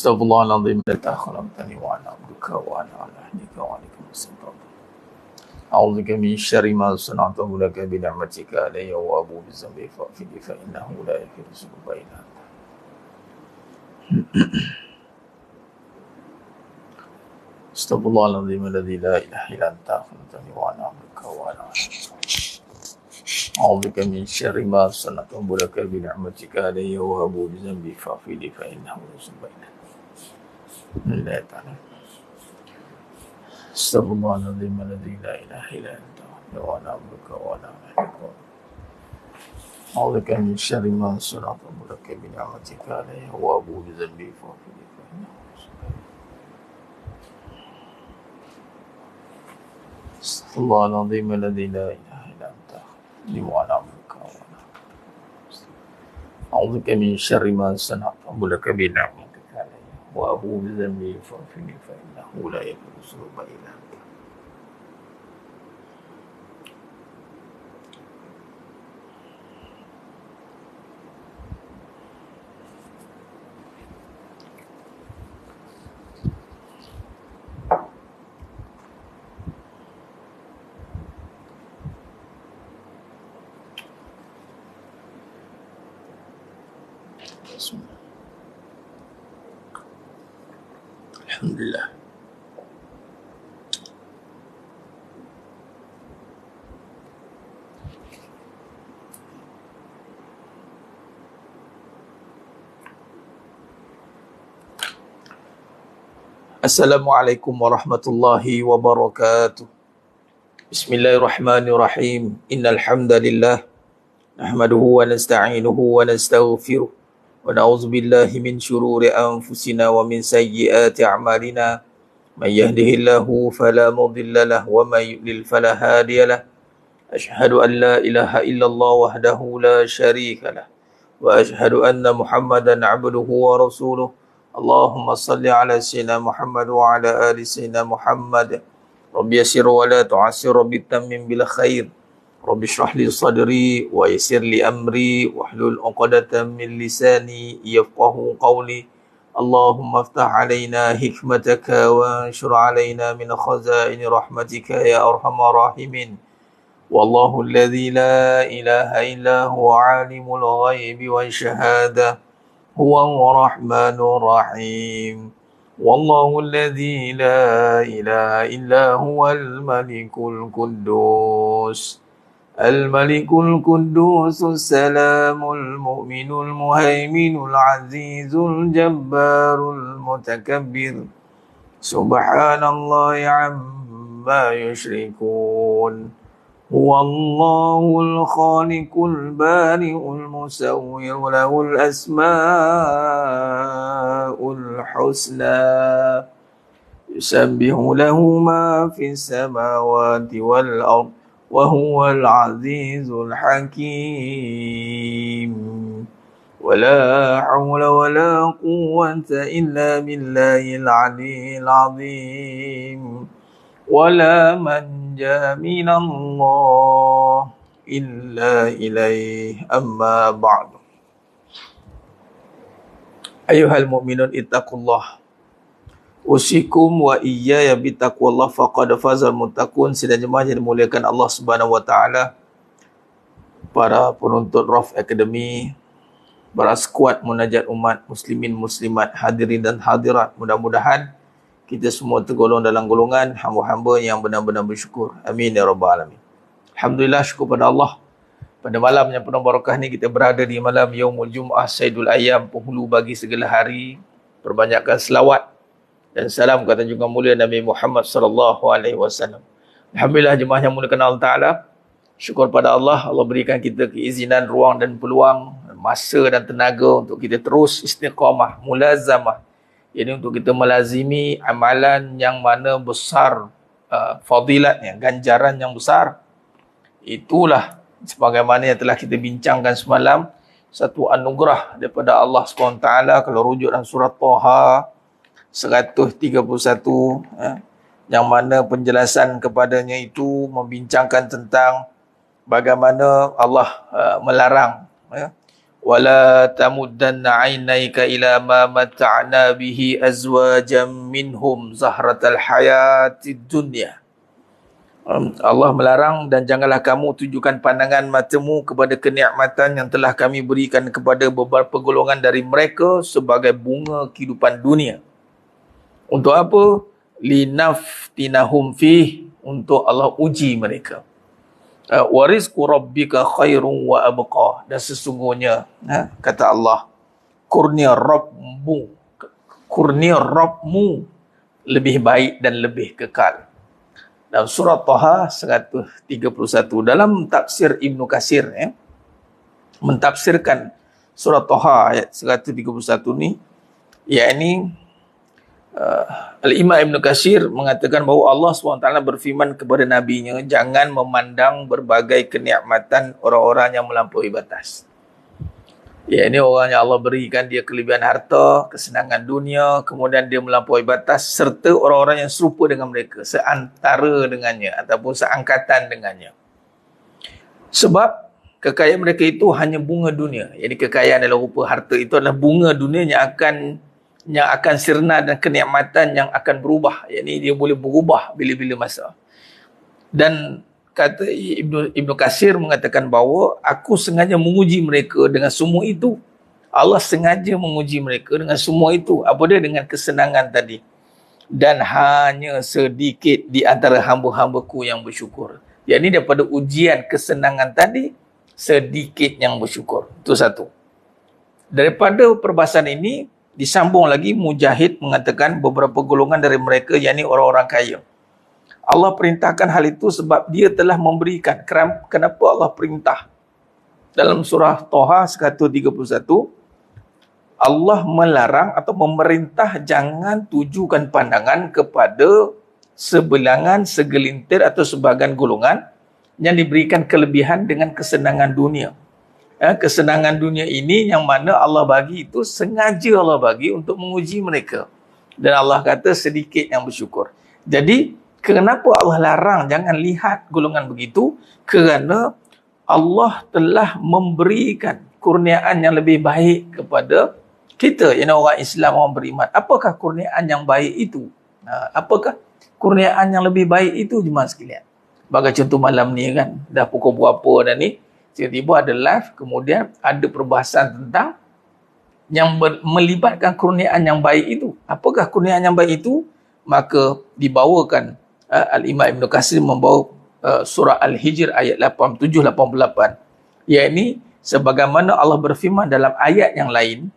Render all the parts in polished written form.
Astaghfirullahaladzim, la khalaqtani wa ana abduka wa ana ala ahdika wa alika mustaqim. A'udzubika min syarri ma sana'tu wa laka bi ni'matika alayya wa abu bi dhanbi fa'fini fa innahu la yaghfiru dhunuba illa anta. Astaghfirullahaladzim alladzi la ilaha illa anta khalaqtani wa ana abduka wa ana ala ahdika. A'udzubika min syarri ma sana'tu wa laka bi ni'matika alayya wa abu bi dhanbi fa'fini fa innahu la yaghfiru dhunuba illa anta. لا تعلم. استغفر الله العظيم الذي لا اله الا انت وانا عبدك وانا احبك. اعوذ بك من شر ما صنعت ولك بنعمتك علي وابو بذنبي فاغفر لي فانه استغفر الله العظيم الذي لا اله الا انت وانا عبدك وانا اعوذ بك من شر ما صنعت ولك بنعمتك وأبو بذنبي فاغفر لي فإنه لا يغفر الذنوب إلا أنت. بسم الله. Alhamdulillah. Assalamualaikum warahmatullahi wabarakatuh. Bismillahirrahmanirrahim. Innal hamdalillah nahmaduhu wa nasta'inuhu wa nastaghfiruh. Wa na'udzu billahi min syururi anfusina wa min sayyiati a'malina. May yahdihillahu fala mudilla lahu wa may yudlil fala hadiya lahu. Asyhadu an la ilaha illallah wahdahu la syarika lahu wa asyhadu anna Muhammadan 'abduhu wa rasuluh. Allahumma salli ala sayyidina Muhammad wa ala ali sayyidina Muhammad. Rabbi yassir wa la tu'assir, Rabbi tammim bil khair. Rabbi shrah li sadri wa yassir li amri wahlul 'uqdatam min lisani yafqahu qawli. Allahumma iftah 'alaina hikmataka wa anshur 'alaina min khazaini rahmatika ya arhamar rahimin. Wallahu alladzi la ilaha illa huwa 'alimul ghaibi wash shahadah huwa ar-rahmanur rahim. Wallahu alladzi la ilaha illa huwal malikul quddus. الملك القدوس السلام المؤمن المهيمن العزيز الجبار المتكبر سبحان الله عما يشركون هو الله الخالق البارئ المصور له الأسماء الحسنى يسبح له ما في السماوات والأرض وهو العزيز الحكيم ولا حول ولا قوة إلا بالله العلي العظيم ولا منجا من الله إلا إليه أما بعد أيها المؤمنون اتقوا الله Usikum wa iyaya bitaqwallah faqad fazal muttaqun. Sidang jemaah yang dimuliakan Allah Subhanahu wa taala, para penuntut Raf Academy, para skuad munajat umat muslimin muslimat, hadirin dan hadirat, mudah-mudahan kita semua tergolong dalam golongan hamba-hamba yang benar-benar bersyukur. Amin ya rabbal alamin. Alhamdulillah, syukur pada Allah. Pada malam yang penuh barakah ni kita berada di malam Yaumul Jum'ah, Sayyidul Ayyam, penghulu bagi segala hari. Perbanyakkan selawat dan salam kata juga mulia Nabi Muhammad sallallahu alaihi wasallam. Alhamdulillah jemaah yang muliakan Allah Taala. Syukur pada Allah, Allah berikan kita keizinan, ruang dan peluang, masa dan tenaga untuk kita terus istiqamah, mulazamah. Ini untuk kita melazimi amalan yang mana besar fadilatnya, ganjaran yang besar. Itulah sebagaimana yang telah kita bincangkan semalam, satu anugerah daripada Allah SWT. Kalau rujuk dalam surah Taha 131, yang mana penjelasan kepadanya itu membincangkan tentang bagaimana Allah melarang ولا تمدن عينيك إلى ما متعنا به أزواجا منهم زهرة الحياة الدنيا. Allah melarang, dan janganlah kamu tujukan pandangan matamu kepada kenikmatan yang telah kami berikan kepada beberapa golongan dari mereka sebagai bunga kehidupan dunia. Untuk apa? Linaftinahum fih, untuk Allah uji mereka. Wa rizqu rabbika khairun wa abqa, dan sesungguhnya kata Allah, kurnia Rabbmu lebih baik dan lebih kekal. Dalam surah Taha 131, dalam tafsir Ibn Katsir mentafsirkan surah Taha ayat 131 ni, yakni Al-Imam Ibn Katsir mengatakan bahawa Allah SWT berfirman kepada Nabi-Nya, jangan memandang berbagai kenikmatan orang-orang yang melampaui batas. Ya, ini orang yang Allah berikan dia kelebihan harta, kesenangan dunia, kemudian dia melampaui batas, serta orang-orang yang serupa dengan mereka, seantara dengannya ataupun seangkatan dengannya. Sebab kekayaan mereka itu hanya bunga dunia. Jadi kekayaan dalam rupa harta itu adalah bunga dunia yang akan sirna, dan kenikmatan yang akan berubah. Yakni dia boleh berubah bila-bila masa. Dan kata Ibn Katsir mengatakan bahawa aku sengaja menguji mereka dengan semua itu. Allah sengaja menguji mereka dengan semua itu. Apa dia? Dengan kesenangan tadi. Dan hanya sedikit di antara hamba-hambaku yang bersyukur. Yakni daripada ujian kesenangan tadi, sedikit yang bersyukur. Itu satu. Daripada perbahasan ini, disambung lagi Mujahid mengatakan beberapa golongan dari mereka, yakni orang-orang kaya. Allah perintahkan hal itu sebab dia telah memberikan. Kenapa Allah perintah? Dalam surah Taha 131, Allah melarang atau memerintah jangan tujukan pandangan kepada segelintir atau sebahagian golongan yang diberikan kelebihan dengan kesenangan dunia. Kesenangan dunia ini yang mana Allah bagi itu sengaja Allah bagi untuk menguji mereka. Dan Allah kata sedikit yang bersyukur. Jadi, kenapa Allah larang jangan lihat golongan begitu? Kerana Allah telah memberikan kurniaan yang lebih baik kepada kita, yang orang Islam, orang beriman. Apakah kurniaan yang baik itu? Apakah kurniaan yang lebih baik itu, jemaah sekalian? Bagai contoh malam ni kan, dah pukul berapa dah ni, tiba-tiba ada live, kemudian ada perbahasan tentang yang melibatkan kurniaan yang baik itu. Apakah kurniaan yang baik itu? Maka dibawakan Al-Imam Ibn Katsir membawa surah Al-Hijr ayat 87-88. Yakni sebagaimana Allah berfirman dalam ayat yang lain,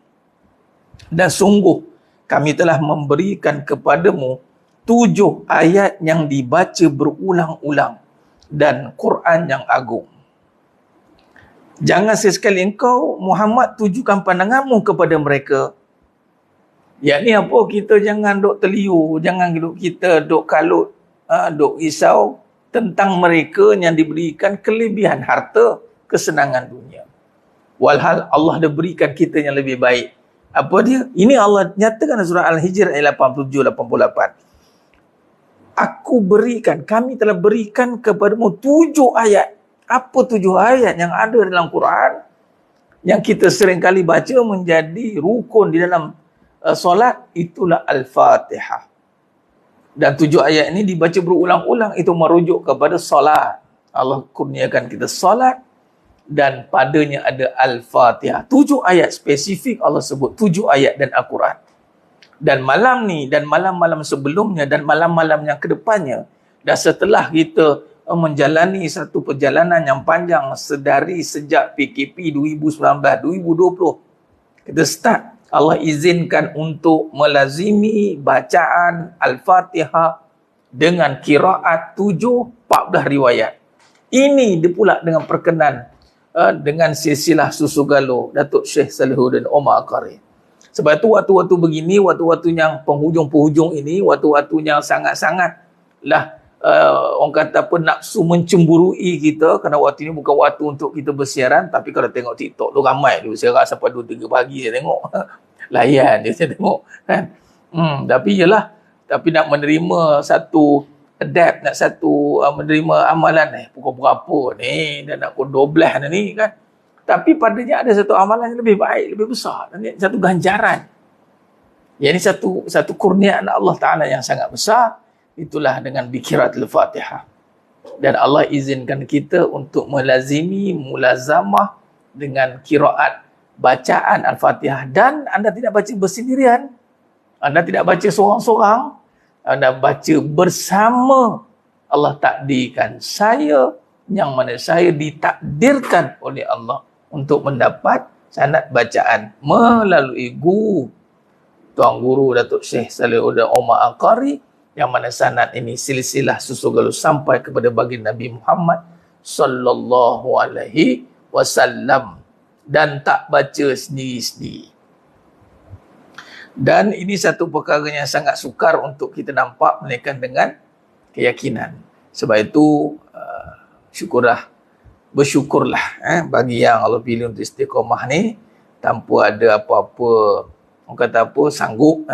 dan sungguh kami telah memberikan kepadamu 7 ayat yang dibaca berulang-ulang dan Quran yang agung. Jangan sekali engkau Muhammad tujukan pandanganmu kepada mereka. Yakni apa? Kita jangan duk terliur, jangan kita duk kalut, duk risau tentang mereka yang diberikan kelebihan harta, kesenangan dunia. Walhal Allah dah berikan kita yang lebih baik. Apa dia? Ini Allah nyatakan dalam surah Al-Hijr ayat 87-88. Aku berikan, kami telah berikan kepadamu 7 ayat. Apa 7 ayat yang ada dalam Quran yang kita seringkali baca menjadi rukun di dalam solat? Itulah Al-Fatihah. Dan 7 ayat ini dibaca berulang-ulang, itu merujuk kepada solat. Allah kurniakan kita solat dan padanya ada Al-Fatihah. 7 ayat spesifik Allah sebut, 7 ayat dan Al-Quran. Dan malam ni, dan malam-malam sebelumnya, dan malam-malam yang kedepannya, dan setelah kita menjalani satu perjalanan yang panjang sejak PKP 2019-2020, kita start, Allah izinkan untuk melazimi bacaan Al-Fatihah dengan qiraat 14 riwayat. Ini dia pula dengan perkenan dengan silsilah Susu Galuh Datuk Syekh Salihuddin Omar Qari. Sebab itu waktu-waktu begini, waktu-waktu yang penghujung-penghujung ini, waktu-waktu yang sangat-sangat lah orang kata apa, nafsu mencemburui kita, kerana waktu ini bukan waktu untuk kita bersiaran. Tapi kalau tengok TikTok tu ramai dia bersiaran sampai 2-3 pagi saya tengok. Layan dia saya tengok kan. Tapi yelah, tapi nak menerima satu adapt, nak satu menerima amalan pukul berapa ni, dan nak pukul 12 ni kan. Tapi padanya ada satu amalan yang lebih baik, lebih besar. Dan satu ganjaran. Ini satu kurniaan Allah Ta'ala yang sangat besar. Itulah dengan bikiratul Fatihah. Dan Allah izinkan kita untuk melazimi, mulazamah dengan kiraat bacaan Al-Fatihah. Dan anda tidak baca bersendirian. Anda tidak baca seorang-seorang. Anda baca bersama. Allah takdirkan saya, yang mana saya ditakdirkan oleh Allah untuk mendapat sanad bacaan melalui guru Tuan Guru Datuk Syekh Salihuddin Omar Al-Qari, yang mana sanad ini silsilah susul sampai kepada baginda Nabi Muhammad sallallahu alaihi wasallam, dan tak baca sendiri-sendiri. Dan ini satu perkara yang sangat sukar untuk kita nampak, melainkan dengan keyakinan. Sebab itu bersyukurlah bagi yang Allah pilih untuk istiqamah ni tanpa ada apa-apa, orang kata apa, sanggup.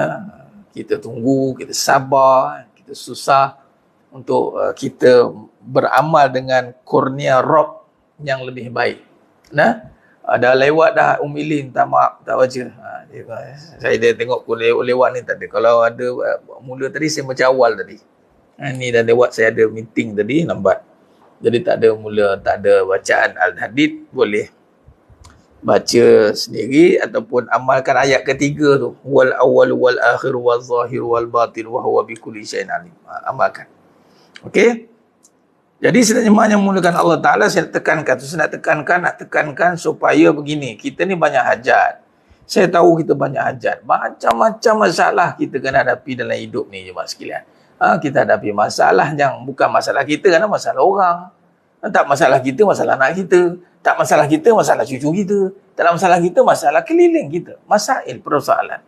Kita tunggu, kita sabar, kita susah untuk kita beramal dengan kurnia Rabb yang lebih baik. Dah lewat dah Umilin, tak maaf, tak baca. Saya dah tengok lewat ni tak ada. Kalau ada mula tadi, saya baca awal tadi. Ni dah lewat, saya ada meeting tadi, lambat. Jadi tak ada bacaan Al-Hadid, boleh baca sendiri ataupun amalkan ayat ketiga tu. Wal awwal wal akhir wal zahir wal batin wa huwa bikulli syai'in alim. Amalkan. Okey? Jadi sebenarnya mulakan Allah Ta'ala, saya nak tekankan supaya begini. Kita ni banyak hajat. Saya tahu kita banyak hajat. Macam-macam masalah kita kena hadapi dalam hidup ni, jemaah sekalian. Kita hadapi masalah yang bukan masalah kita, kerana masalah orang. Tak masalah kita, masalah anak kita. Tak masalah kita, masalah cucu kita. Tak masalah kita, masalah keliling kita. Masail, persoalan.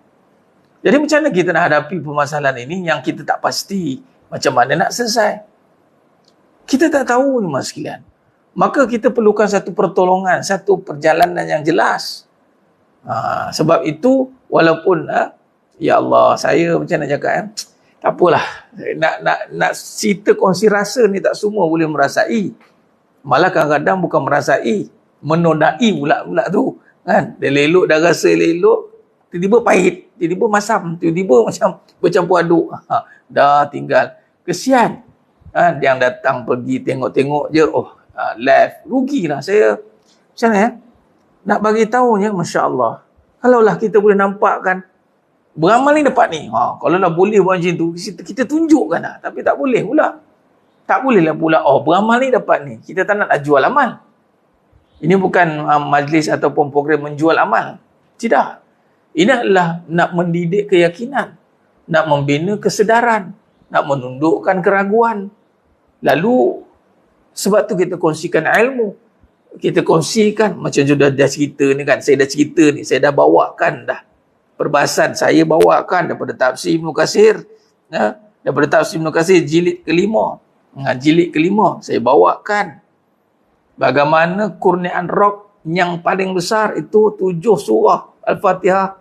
Jadi macam mana kita nak hadapi permasalahan ini yang kita tak pasti macam mana nak selesai? Kita tak tahu ni, mas sekalian. Maka kita perlukan satu pertolongan, satu perjalanan yang jelas. Sebab itu, walaupun, ya Allah, saya macam nak cakap, tak apalah. Nak cerita kongsi rasa ni tak semua boleh merasai. Malah kadang-kadang bukan merasai, menodai pula tu. Kan? Dia lelok, dah rasa lelok, tiba-tiba pahit, tiba-tiba masam, tiba-tiba macam bercampur aduk. Dah tinggal. Kesian. Yang datang pergi tengok-tengok je, left. Rugilah saya. Macam mana nak bagi tahu je, Masya Allah. Kalaulah kita boleh nampak kan, beramal ni dapat ni. Kalau lah boleh buat macam tu, kita tunjukkan lah. Tapi tak boleh pula. Tak bolehlah pula, beramal ni dapat ni. Kita tak nak jual amal. Ini bukan majlis ataupun program menjual amal. Tidak. Ini adalah nak mendidik keyakinan. Nak membina kesedaran. Nak menundukkan keraguan. Lalu, sebab tu kita kongsikan ilmu. Kita kongsikan, macam sudah cerita ni kan. Saya dah cerita ni, saya dah bawakan dah. Perbahasan saya bawakan daripada tafsir Ibn Katsir, daripada tafsir Ibn Katsir jilid kelima. Jilid kelima saya bawakan bagaimana kurniaan Rabb yang paling besar itu 7 surah Al-Fatihah.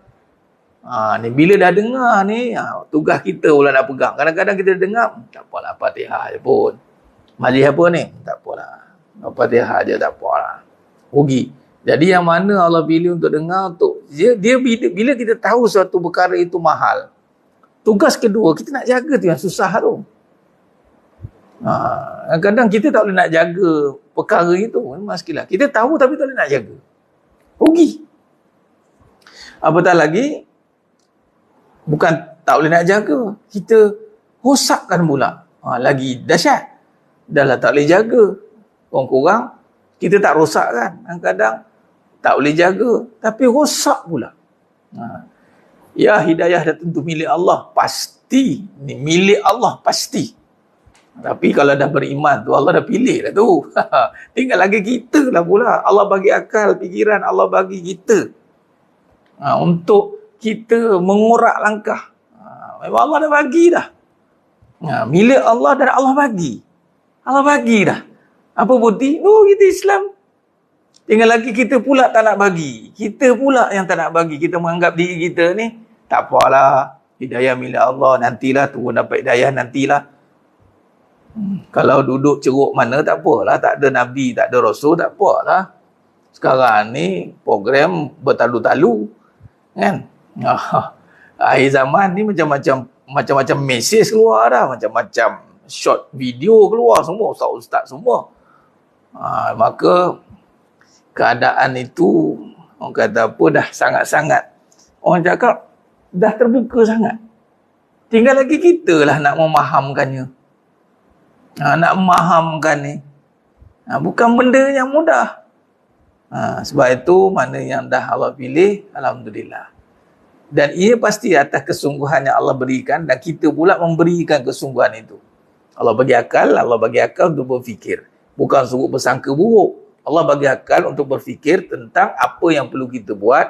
Ni bila dah dengar ni, tugas kita pula nak pegang. Kadang-kadang kita dengar, tak apalah Fatihah je pun. Majlis apa ni? Tak apalah. Fatihah je tak apalah. Rugi. Jadi yang mana Allah pilih untuk dengar, untuk dia bila kita tahu suatu perkara itu mahal, tugas kedua kita nak jaga tu yang susah tu. Kadang kita tak boleh nak jaga perkara itu, masalah. Kita tahu tapi tak boleh nak jaga. Rugi. Apatah lagi, bukan tak boleh nak jaga, kita rosakkan pula. Lagi dahsyat. Dah lah tak boleh jaga. Kurang-kurang kita tak rosakkan. Kadang tak boleh jaga, tapi rosak pula. Ya, hidayah dah tentu milik Allah. Pasti. Ni milik Allah, pasti. Tapi kalau dah beriman tu, Allah dah pilih dah tu. Tinggal lagi kita lah pula. Allah bagi akal, fikiran, Allah bagi kita. Untuk kita mengurak langkah. Memang Allah dah bagi dah. Milik Allah dan Allah bagi. Allah bagi dah. Apa bukti? Kita Islam. Tinggal lagi kita pula tak nak bagi. Kita pula yang tak nak bagi. Kita menganggap diri kita ni, tak apalah. Hidayah milik Allah. Nantilah turun dapat hidayah, nantilah. Kalau duduk ceruk mana tak apalah. Tak ada Nabi, tak ada Rasul, tak apalah. Sekarang ni program bertalu-talu kan. Akhir zaman ni macam-macam mesej keluar dah, macam-macam short video keluar semua, ustaz-ustaz semua. Maka keadaan itu orang kata apa, dah sangat-sangat, orang cakap dah terbuka sangat. Tinggal lagi kita lah nak memahamkannya. Nak memahamkan ni bukan benda yang mudah. Sebab itu mana yang dah Allah pilih, alhamdulillah. Dan ia pasti atas kesungguhan yang Allah berikan, dan kita pula memberikan kesungguhan itu. Allah bagi akal untuk berfikir. Bukan suruh bersangka buruk. Allah bagi akal untuk berfikir tentang apa yang perlu kita buat.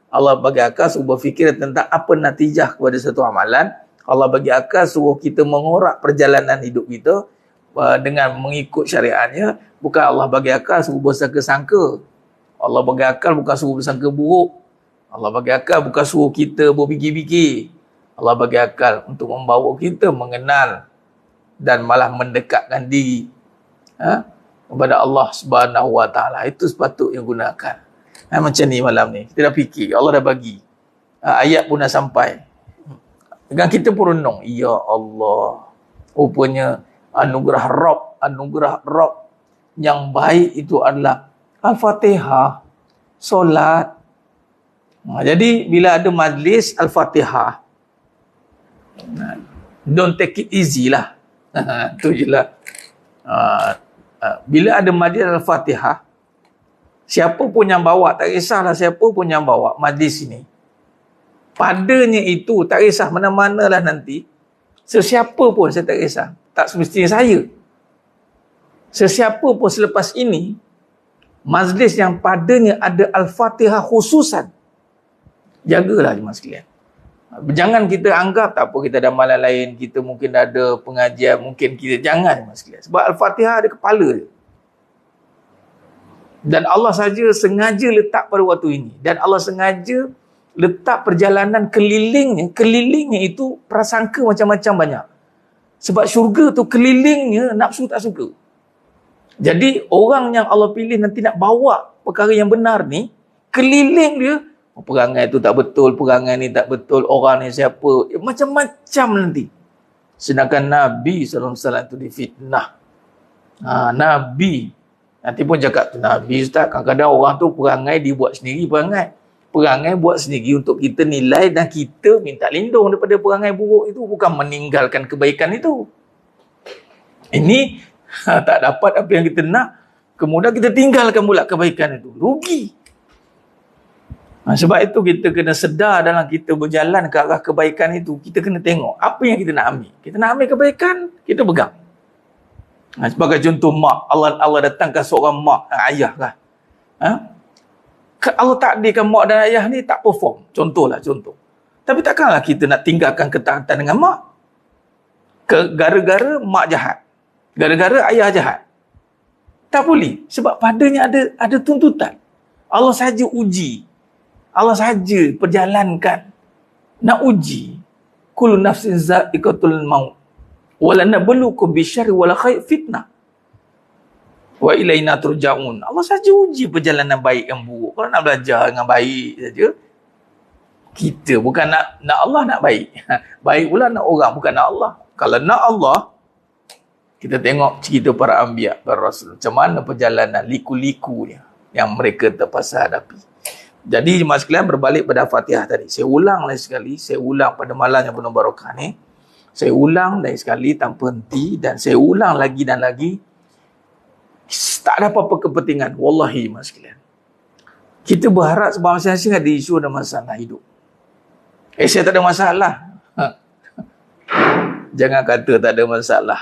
Allah bagi akal suruh berfikir tentang apa natijah kepada satu amalan. Allah bagi akal suruh kita mengorak perjalanan hidup kita dengan mengikut syariatnya. Bukan Allah bagi akal suruh bersangka-sangka. Allah bagi akal bukan suruh bersangka buruk. Allah bagi akal bukan suruh kita berfikir-fikir. Allah bagi akal untuk membawa kita mengenal dan malah mendekatkan diri kepada Allah Subhanahu Wa Taala. Itu sepatutnya gunakan. Macam ni malam ni. Kita dah fikir, Allah dah bagi. Ayat pun dah sampai. Dan kita pun renung. Ya Allah. Rupanya anugerah Rabb yang baik itu adalah Al-Fatihah, solat. Jadi bila ada majlis Al-Fatihah, don't take it easy lah. Itu je lah. Bila ada majlis Al-Fatihah, siapa pun yang bawa, tak kisahlah siapa pun yang bawa majlis ini, padanya itu, tak kisah mana-mana lah nanti, sesiapa pun, saya tak kisah, tak semestinya saya, sesiapa pun selepas ini, majlis yang padanya ada Al-Fatihah khususan, jagalah jemaah sekalian. Jangan kita anggap tak apa, kita ada amalan lain, kita mungkin ada pengajian, mungkin kita, jangan jemaah sekalian. Sebab Al-Fatihah ada kepala dia. Dan Allah saja sengaja letak pada waktu ini. Dan Allah sengaja letak perjalanan kelilingnya itu prasangka macam-macam banyak. Sebab syurga tu kelilingnya nafsu tak suka. Jadi orang yang Allah pilih nanti nak bawa perkara yang benar ni, keliling dia, perangai tu tak betul, perangai ni tak betul, orang ni siapa, macam-macam nanti. Sedangkan Nabi SAW itu difitnah. Nabi nanti pun cakap tu Nabi Ustaz, kadang-kadang orang tu perangai dibuat sendiri, perangai buat sendiri untuk kita nilai, dan kita minta lindung daripada perangai buruk itu, bukan meninggalkan kebaikan itu. Ini tak dapat apa yang kita nak, kemudian kita tinggalkan pula kebaikan itu, rugi. Sebab itu kita kena sedar dalam kita berjalan ke arah kebaikan itu, kita kena tengok apa yang kita nak ambil. Kita nak ambil kebaikan, kita pegang. Sebagai contoh mak, Allah datangkan seorang mak dan ayah kan. Allah takdirkan mak dan ayah ni tak perform. Contoh. Tapi takkanlah kita nak tinggalkan ketaatan dengan mak. Gara-gara mak jahat. Gara-gara ayah jahat. Tak boleh. Sebab padanya ada tuntutan. Allah saja uji. Allah saja perjalankan. Nak uji. Kullu nafsin za'iqatul maut. Wala nabluukum bisyarri wal khair fitnah. Wa ilaina turja'un. Allah saja uji perjalanan baik dan buruk. Kalau nak belajar dengan baik saja, kita bukan nak Allah nak baik. Baik pula nak orang, bukan nak Allah. Kalau nak Allah, kita tengok cerita para anbiya, para rasul. Macam mana perjalanan liku-likunya yang mereka terpaksa hadapi. Jadi jemaah sekalian, berbalik pada Fatihah tadi. Saya ulang lagi sekali, saya ulang pada malam yang penuh barakah ni. Saya ulang lagi sekali tanpa henti, dan saya ulang lagi dan lagi. Tak ada apa-apa kepentingan. Wallahi jemaah sekalian. Kita berharap sebab masing-masing ada isu dan masalah hidup. Saya tak ada masalah. Jangan kata tak ada masalah.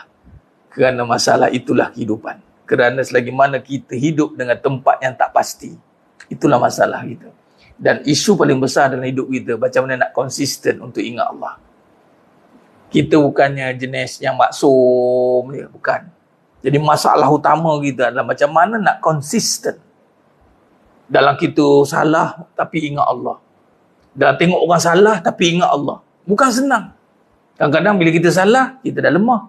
Kerana masalah itulah kehidupan. Kerana selagi mana kita hidup dengan tempat yang tak pasti, itulah masalah kita. Dan isu paling besar dalam hidup kita, macam mana nak konsisten untuk ingat Allah. Kita bukannya jenis yang maksum dia, bukan. Jadi masalah utama kita adalah macam mana nak konsisten. Dalam kita salah tapi ingat Allah. Dalam tengok orang salah tapi ingat Allah. Bukan senang. Kadang-kadang bila kita salah, kita dah lemah.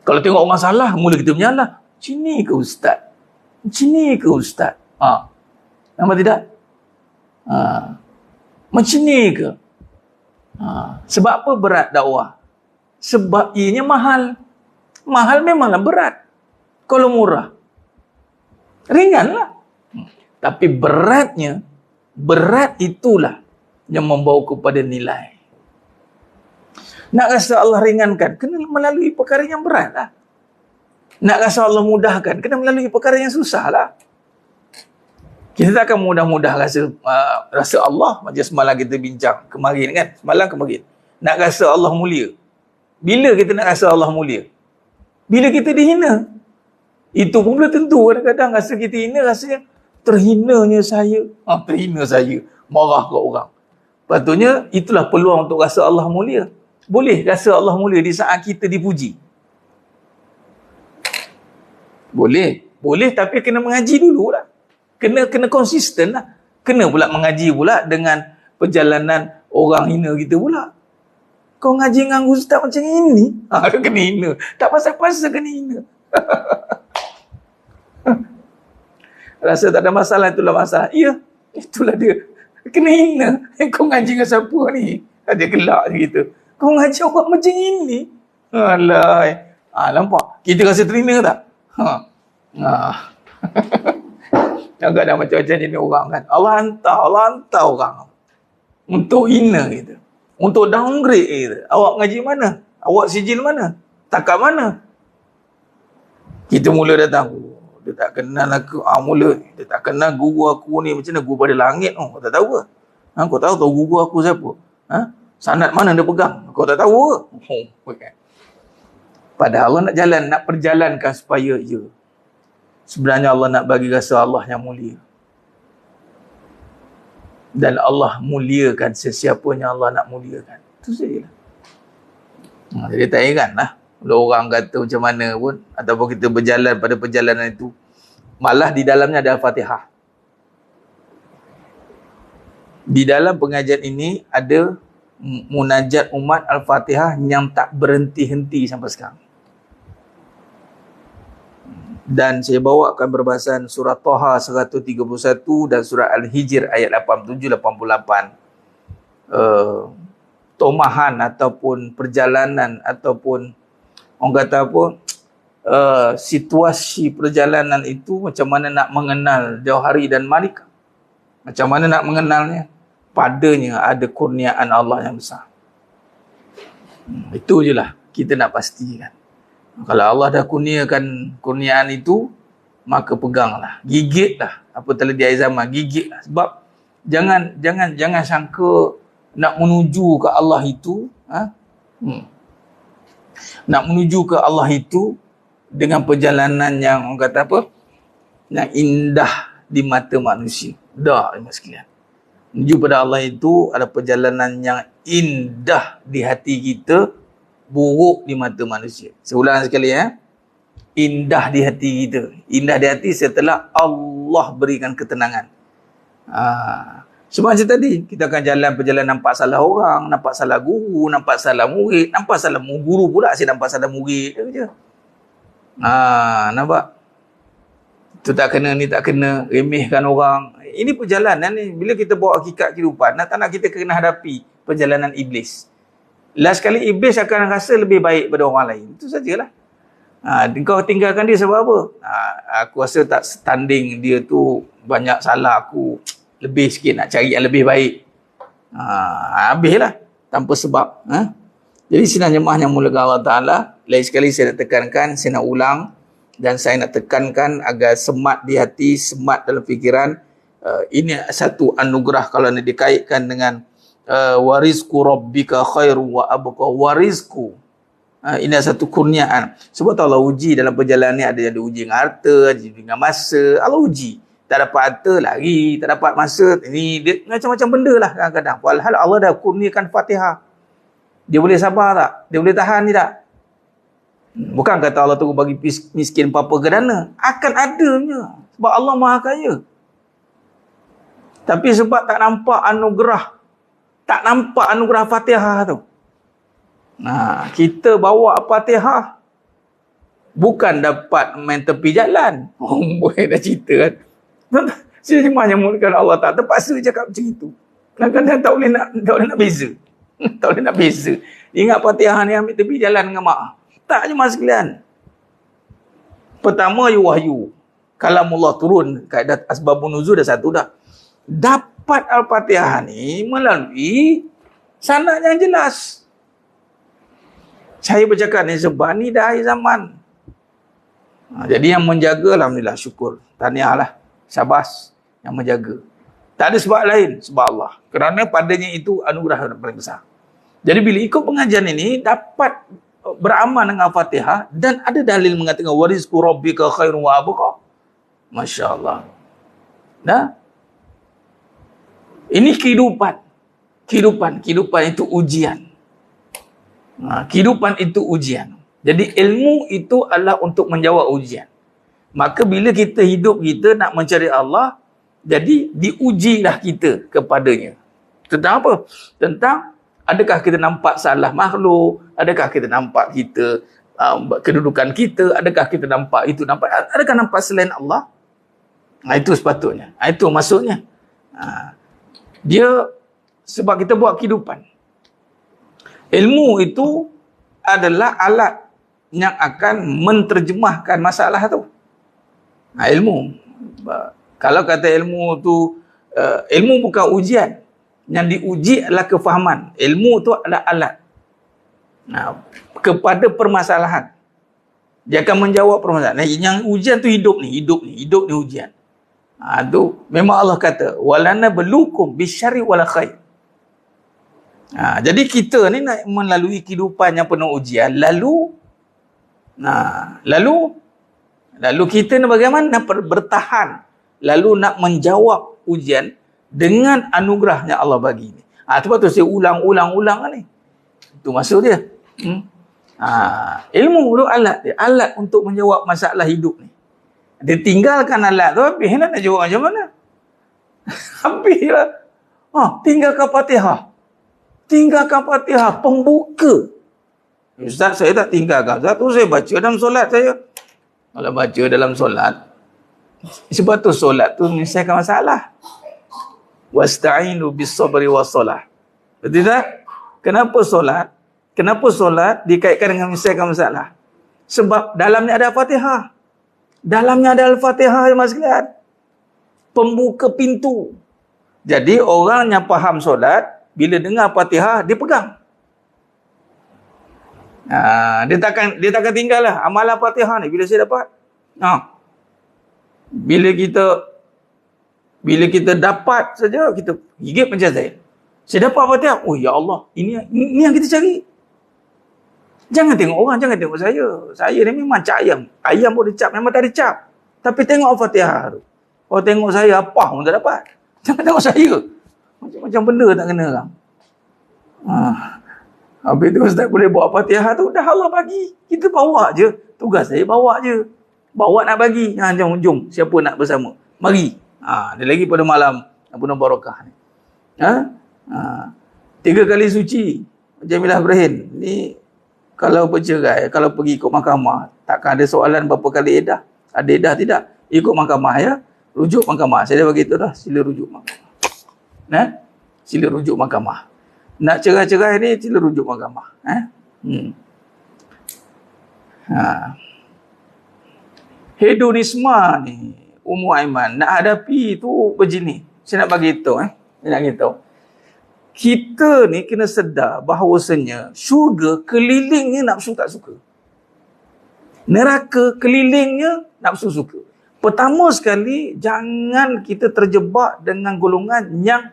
Kalau tengok orang salah, mula kita menyalah. Macam ni ke Ustaz? Macam ni ke Ustaz? Nampak tidak? Macam ni ke? Sebab apa berat dakwah? Sebab ianya mahal. Mahal memanglah berat. Kalau murah, ringanlah. Tapi berat itulah yang membawa kepada nilai. Nak rasa Allah ringankan, kena melalui perkara yang berat lah. Nak rasa Allah mudahkan, kena melalui perkara yang susah lah. Kita tak akan mudah-mudah rasa Allah. Macam semalam kita bincang kemarin kan, nak rasa Allah mulia. Bila kita nak rasa Allah mulia? Bila kita dihina. Itu pun belum tentu. Kadang-kadang rasa kita hina, rasanya terhinanya saya. Terhina saya, marah ke orang. Patutnya itulah peluang untuk rasa Allah mulia. Boleh rasa Allah mulia di saat kita dipuji? Boleh, tapi kena mengaji dulu lah. Kena konsisten lah. Kena pula mengaji pula dengan perjalanan orang hina kita pula. Kau ngaji dengan ustaz macam ini, kena hina. Tak pasal-pasal kena hina. Rasa tak ada masalah, itulah masalah. Ya, itulah dia. Kena hina. Kau ngaji dengan siapa ni? Dia gelak gitu. Kau ngaji orang macam ini? Alah. Nampak? Kita rasa terhina tak? Kadang-kadang macam-macam jenis orang kan. Allah hantar orang untuk hina kita, untuk downgrade kita. Awak ngaji mana? Awak sijil mana? Takat mana? Kita mula datang, dia tak kenal aku. Dia tak kenal guru aku ni. Macam mana guru pada langit? Kau tak tahu ke? Kau tahu guru aku siapa? Sanad mana dia pegang? Kau tak tahu ke? Padahal Allah nak perjalankan supaya sebenarnya Allah nak bagi rasa Allah yang mulia. Dan Allah muliakan sesiapa yang Allah nak muliakan. Itu sajalah. Jadi tak heranlah kalau orang kata macam mana pun, ataupun kita berjalan pada perjalanan itu, malah di dalamnya ada Al-Fatihah. Di dalam pengajian ini ada munajat umat Al-Fatihah yang tak berhenti-henti sampai sekarang. Dan saya bawakan perbahasan surah Taha 131 dan surah Al-Hijr ayat 87-88. Tomahan ataupun perjalanan ataupun orang kata apa, situasi perjalanan itu, macam mana nak mengenal jauh hari dan malam. Macam mana nak mengenalnya? Padanya ada kurniaan Allah yang besar. Itu je lah kita nak pastikan. Kalau Allah dah kurniakan kurniaan itu, maka peganglah, gigitlah. Apa telah di akhir zaman, gigitlah. Sebab jangan sangka nak menuju ke Allah itu, nak menuju ke Allah itu dengan perjalanan yang orang kata apa, yang indah di mata manusia. Dah, mas sekalian. Menuju pada Allah itu ada perjalanan yang indah di hati kita, buruk di mata manusia. Saya ulang sekali indah di hati kita. Indah di hati setelah Allah berikan ketenangan. Sebab macam tadi, kita akan jalan perjalanan nampak salah orang, nampak salah guru, nampak salah murid, nampak salah guru pula, saya nampak salah murid je. Nampak? Itu tak kena, ni tak kena, remehkan orang. Ini perjalanan ni, bila kita bawa hakikat kehidupan, tak nak kita kena hadapi perjalanan iblis. Last kali iblis akan rasa lebih baik pada orang lain. Itu sajalah. Kau tinggalkan dia sebab apa? Aku rasa tak standing dia tu, banyak salah aku. Lebih sikit nak cari yang lebih baik. Habislah. Tanpa sebab. Jadi sidang jemaah yang mulia Allah Ta'ala, lain sekali saya nak tekankan, saya nak ulang. Dan saya nak tekankan agar semat di hati, semat dalam fikiran. Ini satu anugerah kalau nak dikaitkan dengan warizku rabbika khairu wa abqa. Warizku. Ini satu kurniaan. Sebab Allah uji dalam perjalanan ni, ada yang diuji dengan harta, ada dengan masa. Allah uji. Tak dapat harta, lari. Tak dapat masa. Ini dia macam-macam benda lah kadang-kadang. Walhal Allah dah kurniakan Fatihah. Dia boleh sabar tak? Dia boleh tahan tidak? Bukan kata Allah tu bagi miskin papa kedana. Akan adanya. Sebab Allah Maha Kaya. Tapi sebab tak nampak anugerah. Tak nampak anugerah Fatihah tu. Kita bawa Fatihah. Bukan dapat main tepi jalan. Boleh dah cerita kan. Cuma nyemutkan Allah tak terpaksa cakap macam itu. Kadang-kadang tak boleh nak beza. Tak boleh nak beza. Ingat Fatihah ni ambil tepi jalan dengan mak. Tak je mas sekalian. Pertama wahyu. Kalamullah turun, kaedah asbabun nuzul dah satu dah. Dapat Al-Fatihah ni melalui sanad yang jelas. Saya bercakap ni sebab ni dah akhir zaman. Jadi yang menjaga, alhamdulillah, syukur. Tahniahlah. Syabas yang menjaga. Tak ada sebab lain, sebab Allah. Kerana padanya itu anugerah yang paling besar. Jadi bila ikut pengajian ini, dapat beramal dengan Al-Fatihah dan ada dalil mengatakan warizqu rabbika khairun wa abqa. Masya Allah. Nah, ini kehidupan. Kehidupan itu ujian. Kehidupan itu ujian. Jadi ilmu itu adalah untuk menjawab ujian. Maka bila kita hidup, kita nak mencari Allah, jadi diujilah kita kepadanya. Tentang apa? Tentang adakah kita nampak salah makhluk, adakah kita nampak kita kedudukan kita, adakah kita nampak itu, adakah nampak selain Allah? Itu sepatutnya. Itu maksudnya. Dia sebab kita buat kehidupan. Ilmu itu adalah alat yang akan menterjemahkan masalah tu. Ilmu. Kalau kata ilmu tu, ilmu bukan ujian. Yang diuji adalah kefahaman. Ilmu tu adalah alat. Kepada permasalahan. Dia akan menjawab permasalahan. Yang ujian tu hidup ni ujian. Tu memang Allah kata, walana belukum bisyarri wal khair. Jadi kita ni nak melalui kehidupan yang penuh ujian, lalu kita ni bagaimana nak bertahan, lalu nak menjawab ujian dengan anugerah yang Allah bagi ni. Sebab tu saya ulang ni. Itu maksud dia. Ilmu tu alat dia, alat untuk menjawab masalah hidup ni. Dia tinggalkan alat tu, habis nak jawab macam mana? Habislah. Tinggalkan Fatihah, pembuka. Ustaz, saya tak tinggalkan. Ustaz tu saya baca dalam solat saya. Kalau baca dalam solat, sebab tu solat tu menyelesaikan masalah. Wasta'inu bis-sabri was-salah. Betul tak? Kenapa solat dikaitkan dengan menyelesaikan masalah? Sebab dalamnya ada Fatihah. Dalamnya ada Al-Fatihah, mas sekalian. Pembuka pintu. Jadi orang yang faham solat, bila dengar Fatihah, dia pegang. Dia takkan tinggal lah amalan Fatihah ni bila saya dapat. Bila kita dapat saja, kita gigit macam saya dapat Fatihah. Oh ya Allah, ini yang kita cari. Jangan tengok orang, jangan tengok saya. Saya ni memang cap ayam. Ayam pun dicap, memang tak dicap. Tapi tengok Fatihah tu. Kalau tengok saya, apa pun tak dapat. Jangan tengok saya. Macam benda tak kena orang. Habis tu Ustaz boleh buat Fatihah tu, dah Allah bagi. Kita bawa je. Tugas saya bawa je. Bawa nak bagi. Jom. Siapa nak bersama? Mari. Dia lagi pada malam penuh barakah ni. 3 kali suci. Jamilah Ibrahim. Ni kalau bercerai, kalau pergi ikut mahkamah, takkan ada soalan berapa kali edah. Ada edah tidak? Ikut mahkamah ya. Rujuk mahkamah. Saya dah bagi tahu dah. Sila rujuk mahkamah. Sila rujuk mahkamah. Nak cerai-cerai ni, sila rujuk mahkamah. Hedonisme ni, Ummu Aiman, nak hadapi tu begini. Saya nak bagi tahu. Saya nak bagi tahu. Kita ni kena sedar bahawasanya syurga kelilingnya nafsu tak suka. Neraka kelilingnya nafsu suka. Pertama sekali, jangan kita terjebak dengan golongan yang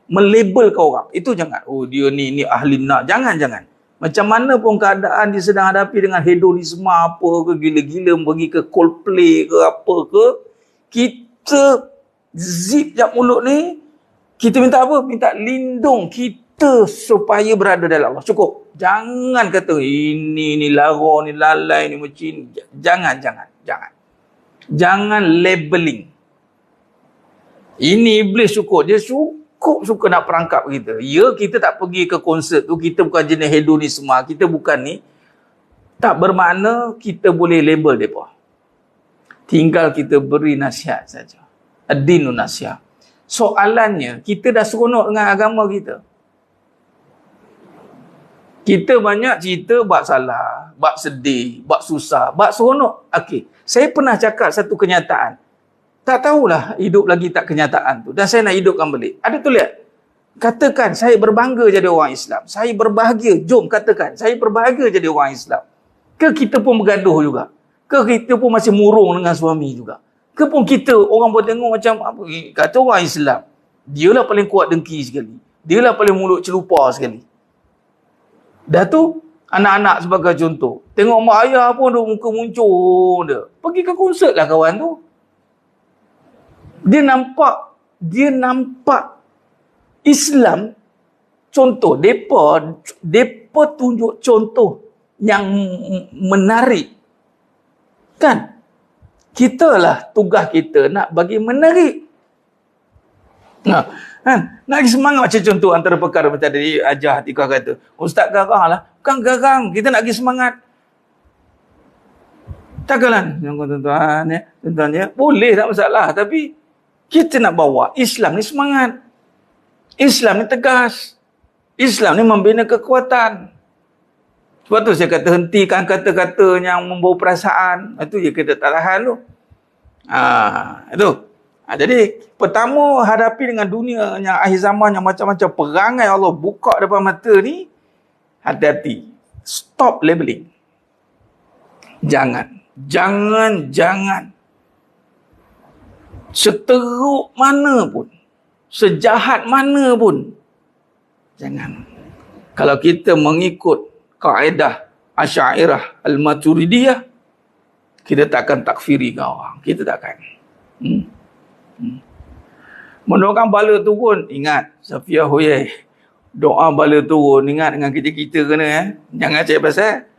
melabel ke orang. Itu jangan. Oh, dia ni ahli nak. Jangan. Macam mana pun keadaan dia sedang hadapi dengan hedonisme apa ke, gila-gila pergi ke Coldplay ke apa ke, kita zip jap mulut ni, kita minta apa? Minta lindung kita supaya berada dalam Allah. Cukup. Jangan kata ini lara, ni lalai, ni macam. Jangan. Jangan labeling. Ini iblis cukup. Dia suka nak perangkap kita. Ya, kita tak pergi ke konsert tu, kita bukan jenis hedonisme, kita bukan ni. Tak bermakna kita boleh label mereka. Tinggal kita beri nasihat saja. Ad-dinun nasiha. Soalannya, kita dah seronok dengan agama kita. Kita banyak cerita bab salah, bab sedih, bab susah, bab seronok. Okey, saya pernah cakap satu kenyataan. Tak tahulah hidup lagi tak kenyataan tu. Dan saya nak hidupkan balik. Ada tu lihat. Katakan saya berbangga jadi orang Islam. Saya berbahagia. Jom katakan saya berbahagia jadi orang Islam. Ke kita pun bergaduh juga? Ke kita pun masih murung dengan suami juga? Ke pun kita, orang pun tengok macam apa? Kata orang Islam, dialah paling kuat dengki sekali. Dialah paling mulut celupa sekali. Dah tu, anak-anak sebagai contoh. Tengok mak ayah pun duk muka muncul dia. Pergi ke konsert lah kawan tu. Dia nampak Islam, contoh, depa tunjuk contoh yang menarik. Kan? Kita lah tugas kita nak bagi menarik. Kan? Nak bagi semangat macam contoh antara perkara macam tadi ajar Atikah kata, Ustaz garang lah. Bukan garang, kita nak bagi semangat. Takkanlah tuan-tuan ya, boleh tak masalah, tapi kita nak bawa Islam ni semangat. Islam ni tegas. Islam ni membina kekuatan. Sebab tu saya kata hentikan kata-kata yang membawa perasaan. Itu je kita tak tahan tu. Itu. Jadi pertama hadapi dengan dunia yang akhir zaman yang macam-macam perangai Allah buka depan mata ni, hati-hati. Stop labeling. Jangan. Seteruk mana pun, sejahat mana pun, jangan. Kalau kita mengikut kaedah Asy'ariyah Al-Maturidiyah, kita takkan takfiri orang. Kita takkan. Mendoakan bala turun, ingat Safiyah Huyai, doa bala turun, ingat dengan kita kena jangan cakap pasal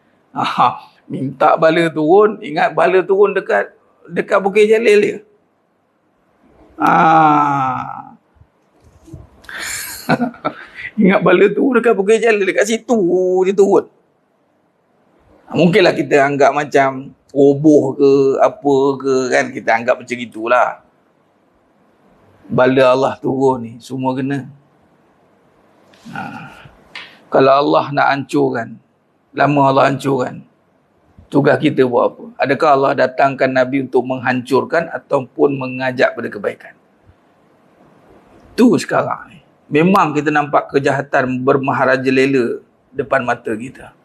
minta bala turun, ingat bala turun dekat Bukit Jalil dia. Ingat bala turun dekat Bukit Jalil, dekat situ dia turun. Mungkinlah kita anggap macam roboh ke apa ke kan, kita anggap macam itulah. Bala Allah turun ni semua kena. Kalau Allah nak hancurkan, lama Allah hancurkan, tugas kita buat apa? Adakah Allah datangkan Nabi untuk menghancurkan ataupun mengajak pada kebaikan? Tu sekarang ni. Memang kita nampak kejahatan bermaharajalela depan mata kita.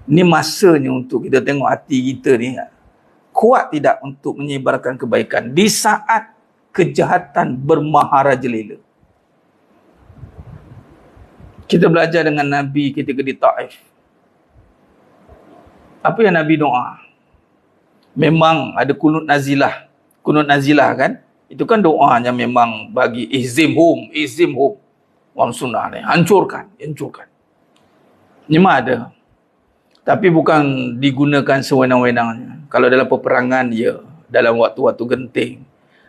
Ni masanya untuk kita tengok hati kita ni kuat tidak untuk menyebarkan kebaikan di saat kejahatan bermaharajalela. Kita belajar dengan Nabi ketika di Taif. Apa yang Nabi doa? Memang ada kunut nazilah. Kunut nazilah kan? Itu kan doanya memang bagi ihzimhum. Wang sunnah ni. Hancurkan. Memang ada. Tapi bukan digunakan sewenang-wenangnya. Kalau dalam peperangan, ya. Dalam waktu-waktu genting.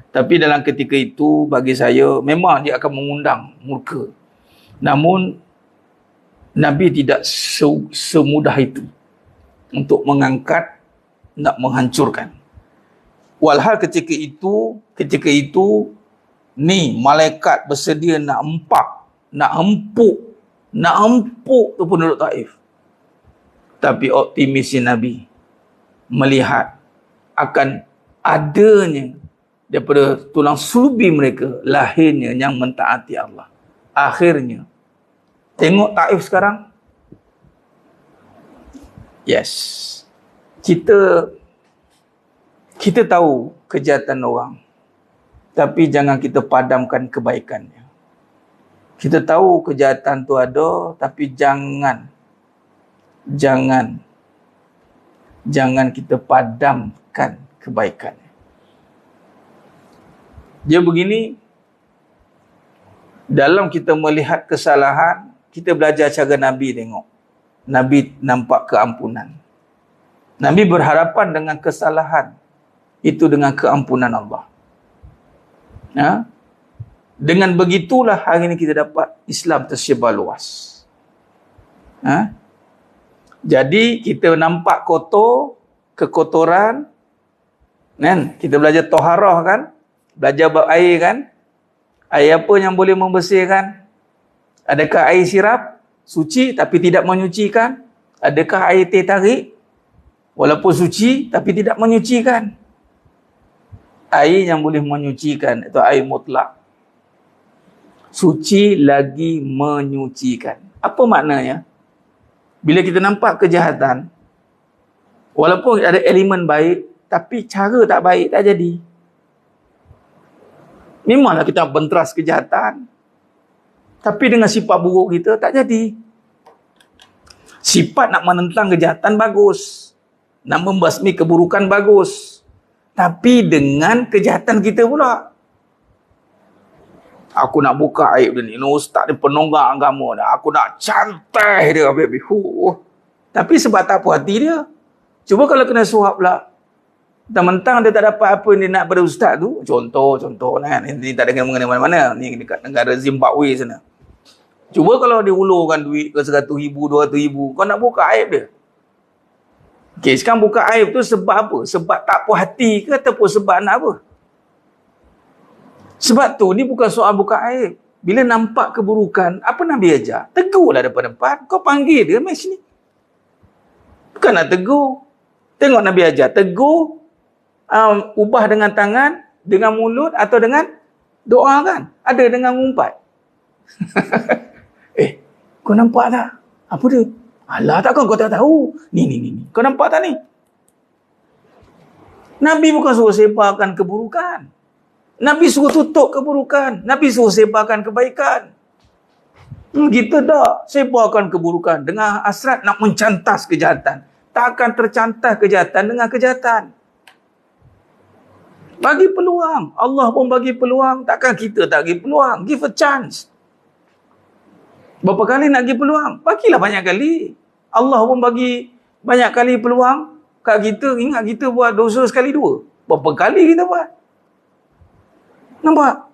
Tapi dalam ketika itu, bagi saya, memang dia akan mengundang murka. Namun, Nabi tidak semudah itu untuk mengangkat, nak menghancurkan. Walhal ketika itu, ni malaikat bersedia nak empuk tu penduduk Taif. Tapi optimisnya Nabi melihat akan adanya daripada tulang sulubi mereka lahirnya yang mentaati Allah. Akhirnya tengok Taif sekarang. Yes. Kita tahu kejahatan orang, tapi jangan kita padamkan kebaikannya. Kita tahu kejahatan tu ada, tapi jangan kita padamkan kebaikannya. Dia begini, dalam kita melihat kesalahan, kita belajar cara Nabi tengok. Nabi nampak keampunan. Nabi berharapan dengan kesalahan itu dengan keampunan Allah. Dengan begitulah hari ini kita dapat Islam tersebar luas. Jadi kita nampak kotor, kekotoran, kan? Kita belajar toharah kan? Belajar bab air kan? Air apa yang boleh membersihkan? Adakah air sirap? Suci tapi tidak menyucikan? Adakah air teh tarik? Walaupun suci tapi tidak menyucikan? Air yang boleh menyucikan itu air mutlak. Suci lagi menyucikan. Apa maknanya? Bila kita nampak kejahatan, walaupun ada elemen baik, tapi cara tak baik tak jadi. Memanglah kita benteras kejahatan, tapi dengan sifat buruk kita tak jadi. Sifat nak menentang kejahatan bagus, nak membasmi keburukan bagus, tapi dengan kejahatan kita pula. Aku nak buka aib dia ni, ustaz ni penonggang agama dah. Aku nak cantai dia habis-habis. Tapi sebab tak puas hati dia. Cuba kalau kena suap pula, mentang dia tak dapat apa yang dia nak pada ustaz tu. Contoh kan. Ini tak ada mengenai mana-mana. Ni dekat negara Zimbabwe sana. Cuba kalau dia ulurkan duit ke 100,000, 200,000. Kau nak buka aib dia. Okey, sekarang buka aib tu sebab apa? Sebab tak puas hati ke ataupun sebab nak apa? Sebab tu ni bukan soal buka aib. Bila nampak keburukan, apa Nabi ajar? Tegurlah depan-depan. Kau panggil dia, mai sini. Bukan nak tegur. Tengok Nabi ajar. Tegur, ubah dengan tangan, dengan mulut atau dengan doa kan? Ada dengan ngumpat. Kau nampak tak? Apa dia? Alah takkan kau tak tahu. Ni. Kau nampak tak ni? Nabi bukan suruh sebarkan keburukan. Nabi suruh tutup keburukan. Nabi suruh sebarkan kebaikan. Kita tak sebarkan keburukan dengan hasrat nak mencantas kejahatan. Tak akan tercantas kejahatan dengan kejahatan. Bagi peluang. Allah pun bagi peluang. Takkan kita tak bagi peluang. Give a chance. Berapa kali nak bagi peluang? Bagilah banyak kali. Allah pun bagi banyak kali peluang kat kita. Ingat kita buat dosa sekali dua. Berapa kali kita buat? Nampak?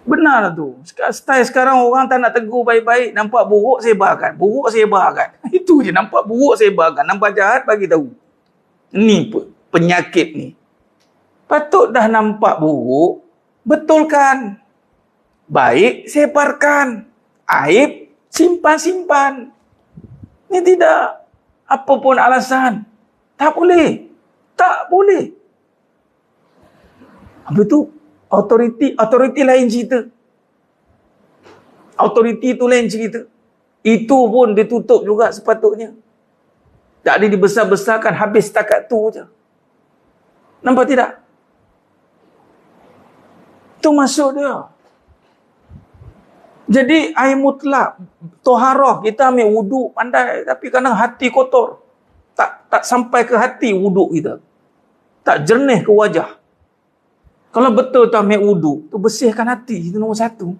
Benar tu. Style sekarang orang tak nak tegur baik-baik. Nampak buruk, sebarkan. Buruk, sebarkan. Itu je. Nampak buruk, sebarkan. Nampak jahat, bagi tahu. Ni penyakit ni. Patut dah nampak buruk, betulkan. Baik, sebarkan. Aib, simpan-simpan. Ni tidak. Apapun alasan. Tak boleh. Tak boleh. Apa tu? Autoriti lain cerita. Autoriti tu lain cerita. Itu pun ditutup juga sepatutnya. Tak ada dibesar-besarkan, habis setakat tu je. Nampak tidak? Itu maksud dia. Jadi air mutlak, toharah, kita ambil wuduk pandai, tapi kadang hati kotor. Tak sampai ke hati wuduk kita. Tak jernih ke wajah. Kalau betul tak ambil wuduk, tu bersihkan hati, itu nombor satu.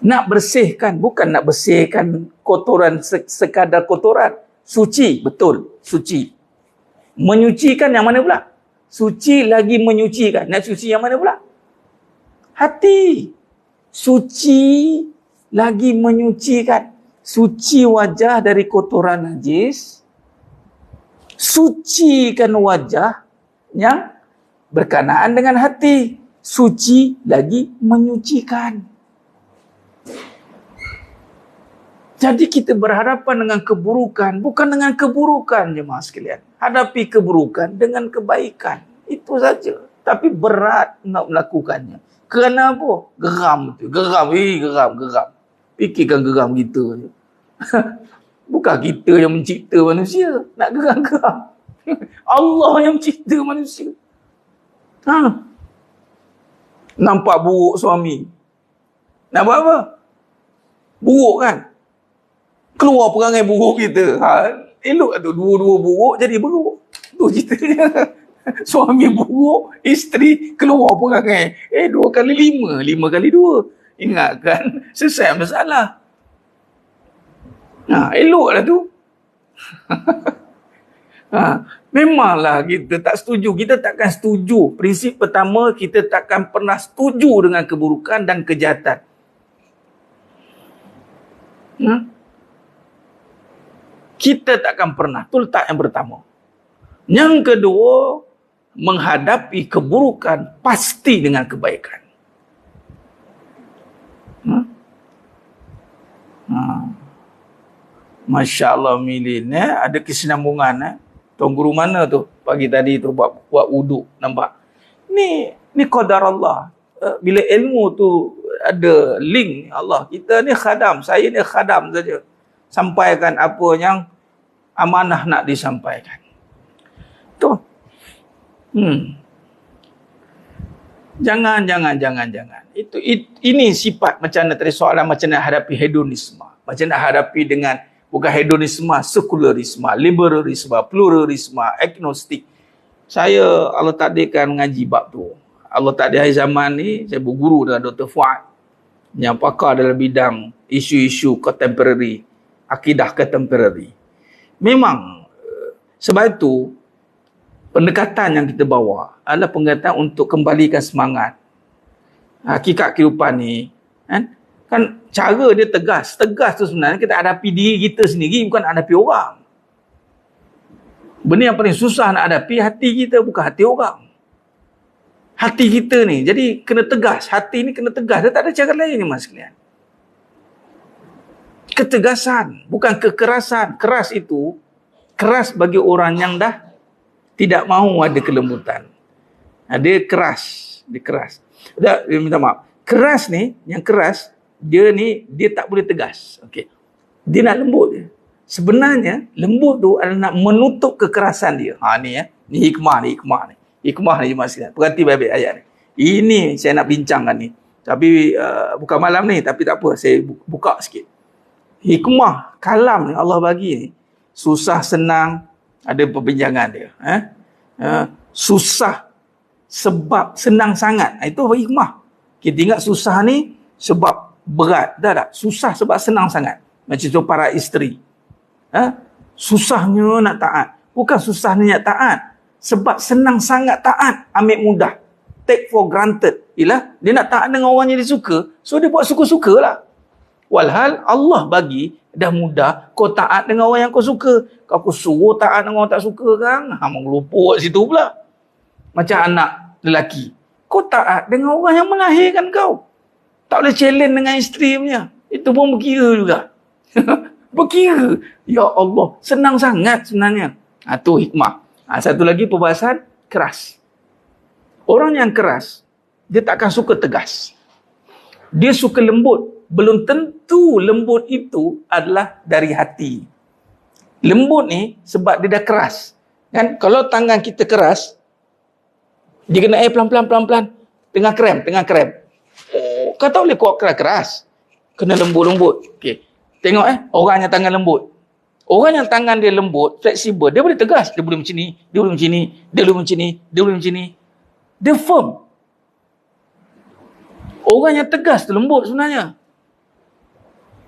Nak bersihkan, bukan nak bersihkan kotoran sekadar kotoran. Suci, betul, suci. Menyucikan yang mana pula? Suci lagi menyucikan. Nak suci yang mana pula? Hati. Suci lagi menyucikan. Suci wajah dari kotoran najis. Sucikan wajah yang berkenaan dengan hati. Suci lagi menyucikan. Jadi kita berhadapan dengan keburukan. Bukan dengan keburukan, jemaah sekalian. Hadapi keburukan dengan kebaikan. Itu saja. Tapi berat nak melakukannya. Kerana apa? Geram tu. Geram. Fikirkan geram kita je. Bukan kita yang mencipta manusia. Nak geram-geram. Allah yang mencipta manusia. Nampak buruk suami. Nak buat apa? Buruk kan? Keluar perangai buruk kita. Elok tu. Dua-dua buruk jadi buruk. Tu ceritanya. Suami buruk, isteri keluar perangai. 2 kali 5. 5 kali 2. Ingat kan? Selesai masalah. Eloklah tu. Memanglah kita tak setuju. Kita takkan setuju. Prinsip pertama, kita takkan pernah setuju dengan keburukan dan kejahatan. Kita takkan pernah. Itu letak yang pertama. Yang kedua, menghadapi keburukan pasti dengan kebaikan. Masya Allah Milin, ada kesinambungan. Tuan guru mana tu pagi tadi tu buat wuduk, nampak? Ni qadar Allah. Bila ilmu tu ada link Allah, kita ni khadam, saya ni khadam saja. Sampaikan apa yang amanah nak disampaikan. Tu. Jangan. Ini sifat macam mana tadi soalan, macam mana hadapi hedonisme. Macam mana hadapi dengan bukan hedonisme, sekularisme, liberalisme, pluralisme, agnostik. Saya Allah takdirkan mengaji bab tu. Allah takdir hari zaman ni saya berguru dengan Dr. Fuad yang pakar dalam bidang isu-isu contemporary, akidah contemporary. Memang sebab itu pendekatan yang kita bawa adalah pendekatan untuk kembalikan semangat. Hakikat kehidupan ni kan cara dia tegas tu sebenarnya kita hadapi diri kita sendiri, bukan hadapi orang. Benda yang paling susah nak hadapi hati kita, bukan hati orang. Hati kita ni jadi kena tegas, hati ni kena tegas, dia tak ada cara lain ni mas sekalian. Ketegasan, bukan kekerasan. Keras bagi orang yang dah tidak mahu ada kelembutan. Dia keras. Dia minta maaf. Keras ni, yang keras, dia tak boleh tegas. Okey. Dia nak lembut dia. Sebenarnya, lembut tu adalah nak menutup kekerasan dia. Ni hikmah ni. Hikmah ni jemaah sekalian. Perhati baik-baik ayat ni. Ini saya nak bincangkan ni. Tapi bukan malam ni, tapi tak apa, saya buka sikit. Hikmah kalam ni Allah bagi ni susah senang ada perbincangan dia. Susah sebab senang sangat. Itu hikmah. Kita ingat susah ni sebab berat. Tak. Susah sebab senang sangat. Macam tu para isteri. Susahnya nak taat. Bukan susahnya nak taat. Sebab senang sangat taat. Ambil mudah. Take for granted. Ialah dia nak taat dengan orang yang dia suka. So dia buat suka-suka lah. Walhal Allah bagi dah mudah, kau taat dengan orang yang kau suka. Kau suruh taat dengan orang tak suka kan, mengelupuk kat situ pula. Macam anak lelaki, kau taat dengan orang yang melahirkan kau. Tak boleh challenge dengan isteri punya. Itu pun berkira juga. Berkira. Ya Allah, senang sangat sebenarnya. Tu hikmah. Satu lagi perbahasan keras. Orang yang keras, dia takkan suka tegas. Dia suka lembut. Belum tentu lembut itu adalah dari hati. Lembut ni sebab dia dah keras. Kan? Kalau tangan kita keras, dia kena air pelan-pelan. Tengah krem. Kau tak boleh kuat keras. Kena lembut-lembut. Okay. Tengok orang yang tangan lembut. Orang yang tangan dia lembut, fleksibel, dia boleh tegas. Dia boleh macam ni, dia boleh macam ni, dia boleh macam ni, dia boleh macam ni. Dia firm. Orang yang tegas tu lembut sebenarnya.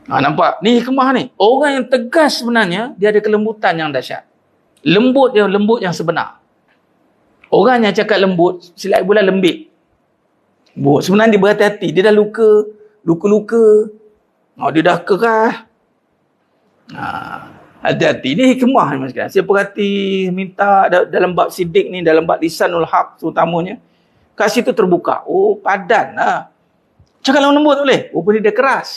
Nampak? Ni hikmah ni. Orang yang tegas sebenarnya, dia ada kelembutan yang dahsyat. Lembut yang sebenar. Orang yang cakap lembut, silap pula lembik. Sebenarnya dia berhati-hati. Dia dah luka. Dia dah kerah. Hati-hati. Ini hikmah ni mas sekalian. Saya perhati, minta dalam bab sidik ni, dalam bab lisanul haq terutamanya. Kat situ terbuka. Padan lah. Cakap lembut tak boleh. Rupanya dia keras.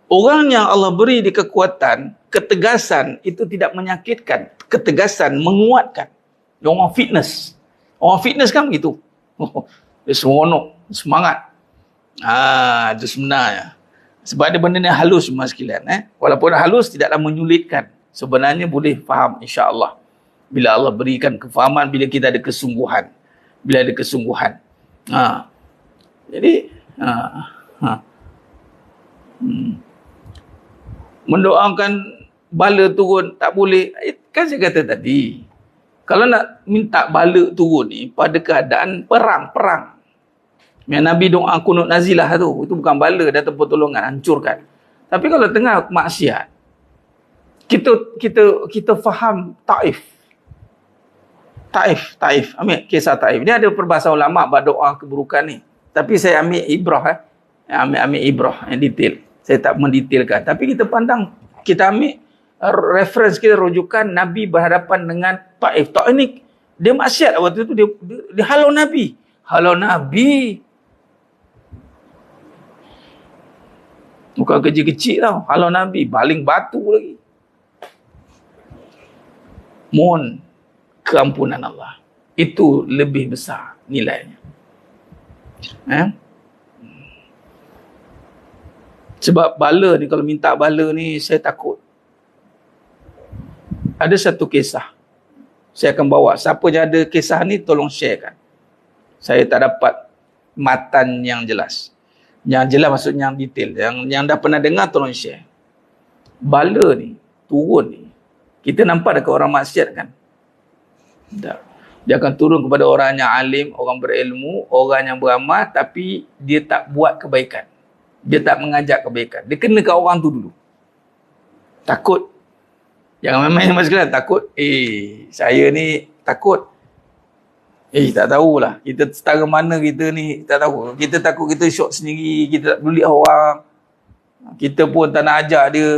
Orang yang Allah beri di kekuatan, ketegasan itu tidak menyakitkan. Ketegasan menguatkan. Orang fitness. Orang fitness kan begitu. Dia seronok, semangat. Itu sebenarnya. Sebab ada benda ni halus mas sekalian. Walaupun halus tidaklah menyulitkan. Sebenarnya boleh faham insya-Allah. Bila Allah berikan kefahaman, bila kita ada kesungguhan. Jadi mendoakan bala turun tak boleh. Kan saya kata tadi, kalau nak minta bala turun ni pada keadaan perang. Yang Nabi doa kunut nazilah tu, itu bukan bala datang pertolongan, hancurkan. Tapi kalau tengah maksiat, kita faham Taif. Ambil kisah Taif. Ini ada perbahasan ulama bab doa keburukan ni. Tapi saya ambil ibrah ambil ibrah yang detail. Saya tak mendetailkan. Tapi kita pandang, kita ambil reference kita, rujukan Nabi berhadapan dengan Taif. Taif ni Dia maksiat waktu tu, dia halau Nabi. Halau Nabi. Bukan kerja kecil tau. Halau Nabi, baling batu lagi. Mohon keampunan Allah. Itu lebih besar nilainya. Sebab bala ni, kalau minta bala ni, saya takut. Ada satu kisah. Saya akan bawa. Siapa yang ada kisah ni, tolong sharekan. Saya tak dapat matan yang jelas. Yang jelas maksudnya yang detail. Yang dah pernah dengar, tolong share. Bala ni, turun ni. Kita nampak dekat orang maksiat kan? Tak. Dia akan turun kepada orang yang alim, orang berilmu, orang yang beramal, tapi dia tak buat kebaikan. Dia tak mengajak kebaikan. Dia kena ke orang tu dulu. Takut. Jangan main-main sama sekalian. Takut. Saya ni takut. Tak tahulah. Kita setara mana kita ni. Tak tahu. Kita takut kita syok sendiri. Kita tak peduli orang. Kita pun tak nak ajak dia.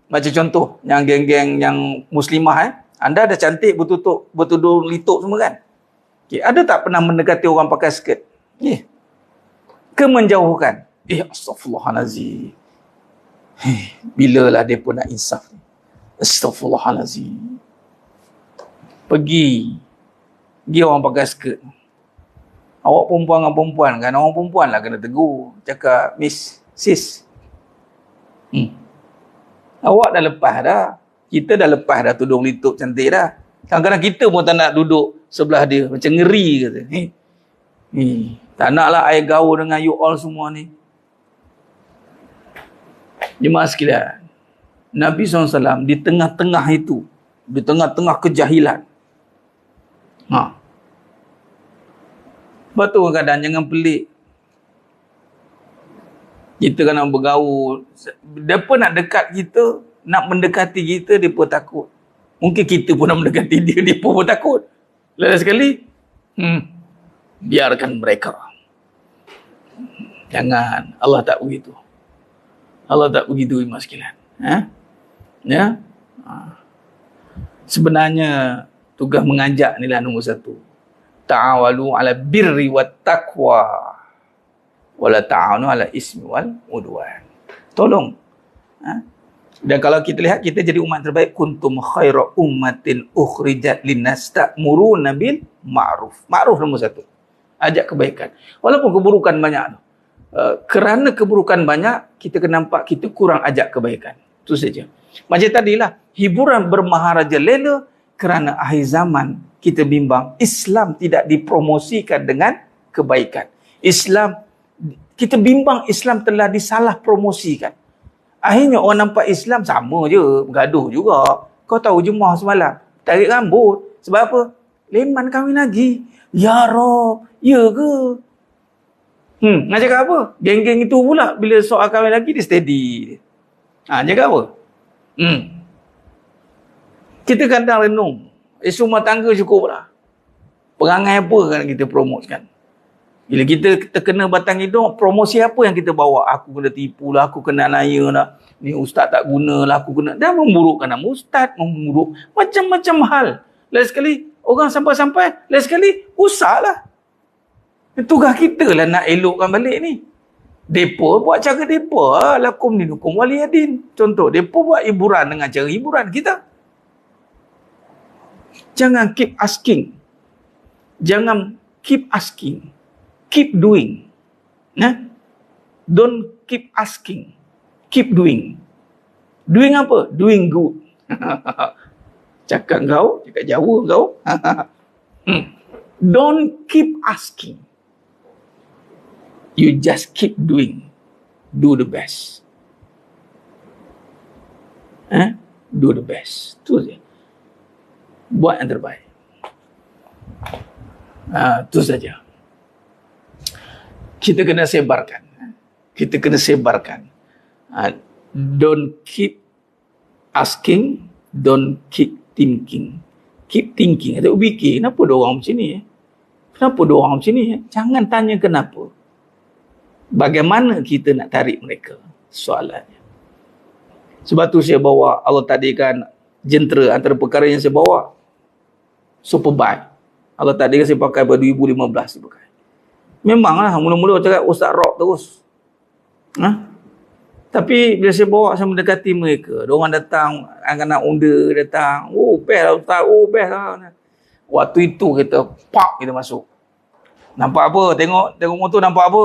Macam contoh. Yang geng-geng yang muslimah. Anda dah cantik bertudung lituk semua kan? Ada tak pernah mendekati orang pakai skirt? Ke menjauhkan? Astaghfirullahalazim. Bilalah dia pun nak insaf ni. Astaghfirullahalazim. Pergi orang pakai skirt. Awak perempuan dengan perempuan kan? Orang perempuan lah kena tegur. Cakap, Miss, sis. Awak dah lepas dah. Kita dah lepas dah tudung lituk cantik dah. Kadang-kadang kita pun tak nak duduk sebelah dia. Macam ngeri kata. Tak naklah air gaul dengan you all semua ni. Jemaah sekalian. Nabi SAW di tengah-tengah itu. Di tengah-tengah kejahilan. Sebab tu kadang jangan pelik. Kita kena bergaul. Dia pun nak dekat kita. Nak mendekati kita, dia pun takut. Mungkin kita pun nak mendekati dia, dia pun takut. Lain sekali, biarkan mereka. Jangan. Allah tak begitu. Allah tak begitu, imas sekalian. Ya? Sebenarnya, tugas mengajak ni lah nombor satu. Ta'awalu ala birri wa taqwa. Wala ta'awanu ala ismi wal udwan. Tolong. Dan kalau kita lihat, kita jadi umat terbaik. Kuntum khaira ummatin ukhrijat linnas ta'muruna bil ma'ruf. Ma'ruf nombor satu. Ajak kebaikan. Walaupun keburukan banyak. Kerana keburukan banyak, kita kena nampak kita kurang ajak kebaikan. Itu saja. Macam tadilah, hiburan bermaharaja lela kerana akhir zaman kita bimbang. Islam tidak dipromosikan dengan kebaikan. Kita bimbang Islam telah disalah promosikan. Akhirnya orang nampak Islam sama je, bergaduh juga. Kau tahu jemaah semalam, tarik rambut. Sebab apa? Leman kahwin lagi. Ya Rob, ya ke? Nak cakap apa? Geng-geng itu pula, bila soal kahwin lagi, dia steady. Cakap apa? Kita kadang renung. Rumah tangga cukup lah. Perangai apa kan kita promotkan? Bila kita terkena batang hidung, promosi apa yang kita bawa? Aku kena tipu lah, aku kena naya lah. Ni ustaz tak guna lah, aku kena. Dah memburukkan nama ustaz, memburuk. Macam-macam hal. Lain sekali, orang sampai-sampai, lain sekali, usah lah. Tugas kita lah nak elokkan balik ni. Depa buat cara depa. Lakum dinukum waliyadin. Contoh, depa buat hiburan dengan cara hiburan kita. Jangan keep asking. Jangan keep asking. Keep doing. Don't keep asking. Keep doing. Doing apa? Doing good. Cakap kau, cakap Jawa kau. Don't keep asking. You just keep doing. Do the best. Do the best. Itu saja. Buat yang terbaik. Itu saja. Kita kena sebarkan. Kita kena sebarkan. Don't keep asking. Don't keep thinking. Keep thinking. Ada fikir. Kenapa ada orang macam ni? Kenapa ada orang macam ni? Jangan tanya kenapa. Bagaimana kita nak tarik mereka? Soalannya. Sebab tu saya bawa, Allah tadi kan jentera antara perkara yang saya bawa. Superbike. Allah tak dia kasi pakai pada 2015 dia pakai. Memanglah mula-mula cakap Ustaz rock terus. Tapi bila saya bawa, saya mendekati mereka, diorang datang, anak-anak unda datang, oh best lah Ustaz, oh best lah. Waktu itu kita kita masuk. Nampak apa? Tengok motor nampak apa?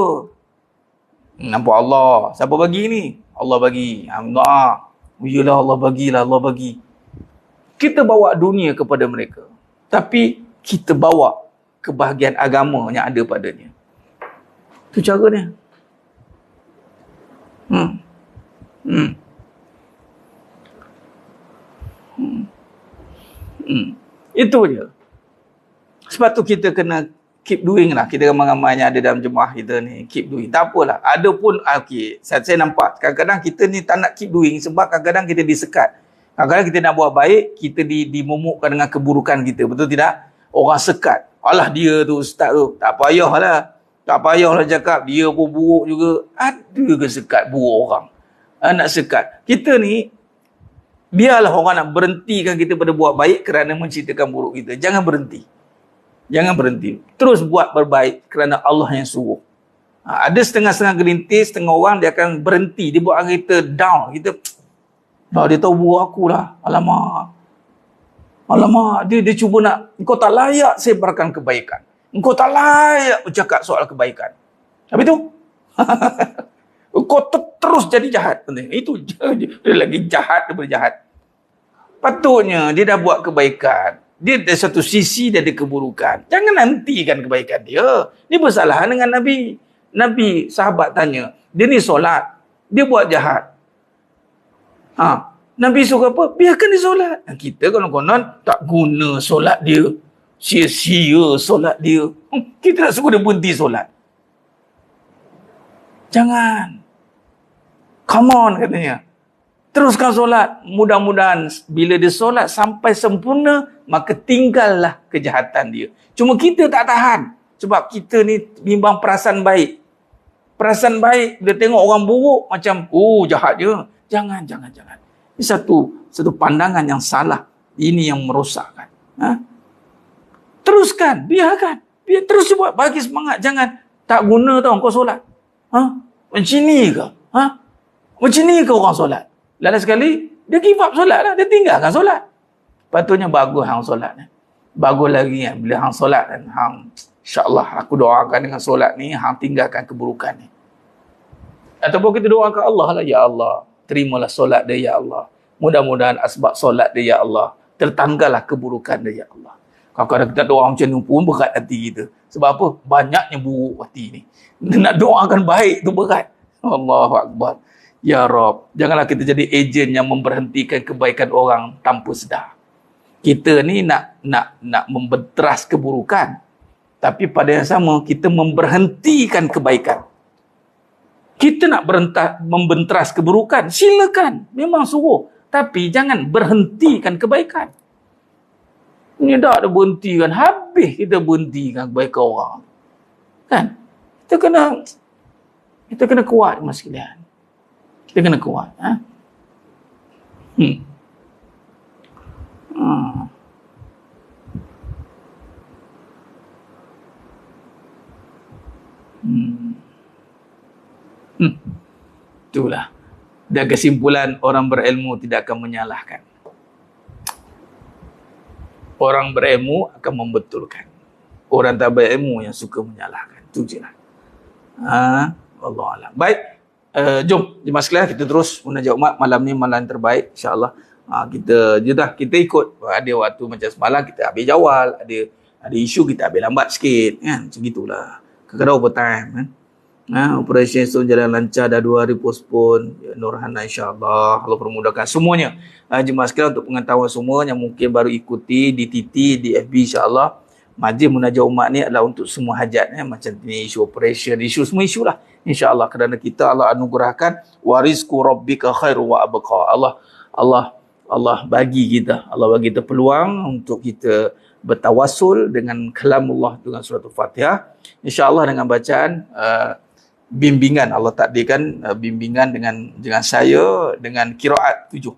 Nampak Allah. Siapa bagi ni? Allah bagi. Doa. Yalah Allah bagilah, Allah bagi. Kita bawa dunia kepada mereka. Tapi kita bawa kebahagiaan agama yang ada padanya. Itu cara dia. Itu je. Sebab tu kita kena keep doing lah. Kita ramai-ramai yang ada dalam jemaah kita ni, keep doing. Tak apalah. Ada pun, saya nampak kadang-kadang kita ni tak nak keep doing sebab kadang-kadang kita disekat. Kadang-kadang kita nak buat baik, kita dimomokkan dengan keburukan kita. Betul tidak? Orang sekat. Alah dia tu ustaz tu. Tak payahlah. Tak payahlah cakap. Dia pun buruk juga. Ada ke sekat buruk orang? Nak sekat. Kita ni, biarlah orang nak berhentikan kita pada buat baik kerana menceritakan buruk kita. Jangan berhenti. Jangan berhenti. Terus buat berbaik kerana Allah yang suruh. Ada setengah-setengah gelintir, setengah orang dia akan berhenti. Dia buat kita down. Dia tahu buruk akulah. Alamak. Dia cuba nak, engkau tak layak sebarkan kebaikan. Engkau tak layak bercakap soal kebaikan. Habis tu, engkau terus jadi jahat. Itu dia lagi jahat daripada jahat. Patutnya dia dah buat kebaikan. Dia dari satu sisi dia ada keburukan. Jangan nantikan kebaikan dia. Dia bersalahan dengan Nabi. Nabi sahabat tanya, dia ni solat, dia buat jahat. Nabi suruh apa? Biarkan dia solat. Kita konon-konon tak guna solat dia. Sia-sia solat dia. Kita nak suruh dia berhenti solat. Jangan. Come on katanya. Teruskan solat. Mudah-mudahan bila dia solat sampai sempurna, maka tinggallah kejahatan dia. Cuma kita tak tahan. Sebab kita ni bimbang perasaan baik. Perasaan baik, dia tengok orang buruk macam, jahat je. Jangan. Ini satu pandangan yang salah. Ini yang merosakkan. Teruskan, biarkan. Terus buat, bagi semangat. Jangan, tak guna tau kau solat. Macam ni ke? Macam ni ke orang solat? Lalu sekali, dia give up solat lah. Dia tinggalkan solat. Patutnya bagus hang solat. Bagus lagi kan, bila hang solat kan, insyaAllah aku doakan dengan solat ni, hang tinggalkan keburukan ni. Ataupun kita doakan Allah lah, ya Allah, terimalah solat dia, ya Allah. Mudah-mudahan asbab solat dia, ya Allah, tertanggallah keburukan dia, ya Allah. Kadang-kadang kita doa macam ni pun berat hati kita. Sebab apa? Banyaknya buruk hati ni. Nak doakan baik tu berat. Allahu Akbar. Ya Rabb, janganlah kita jadi ejen yang memberhentikan kebaikan orang tanpa sedar. Kita ni nak membenteras keburukan. Tapi pada yang sama, kita memberhentikan kebaikan. Kita nak membenteras keburukan, silakan. Memang suruh. Tapi jangan berhentikan kebaikan. Ini dah ada berhentikan. Habis kita berhentikan kebaikan orang. Kan? Kita kena kuat, mas sekalian. Kita kena kuat. Itulah. Dan kesimpulan, orang berilmu tidak akan menyalahkan. Orang berilmu akan membetulkan. Orang tak berilmu yang suka menyalahkan. Itu je lah. Wallahualam. Baik. Jom jemaah sekalian, kita terus munajat umat. Malam ni malam terbaik, insyaAllah. Kita ikut. Ada waktu macam semalam kita ambil jawal, ada isu kita ambil lambat sikit kan, macam gitulah. Kadang-kadang overtime kan. Operation Stone jalan lancar, dah 2 hari postpone. Nurhana insyaAllah, Allah permudahkan semuanya. Jemaah sekalian, untuk pengetahuan semua yang mungkin baru ikuti di TT, di FB, insyaAllah majlis munajat umat ni adalah untuk semua hajat macam ni, isu operation, isu semua isu lah, insyaAllah. Kerana kita Allah anugerahkan warizqu rabbika khairu wa abqa. Allah bagi kita peluang untuk kita bertawassul dengan kalamullah, dengan surah Al-Fatihah, insyaAllah, dengan bacaan bimbingan Allah takdirkan, bimbingan dengan saya, dengan qiraat 7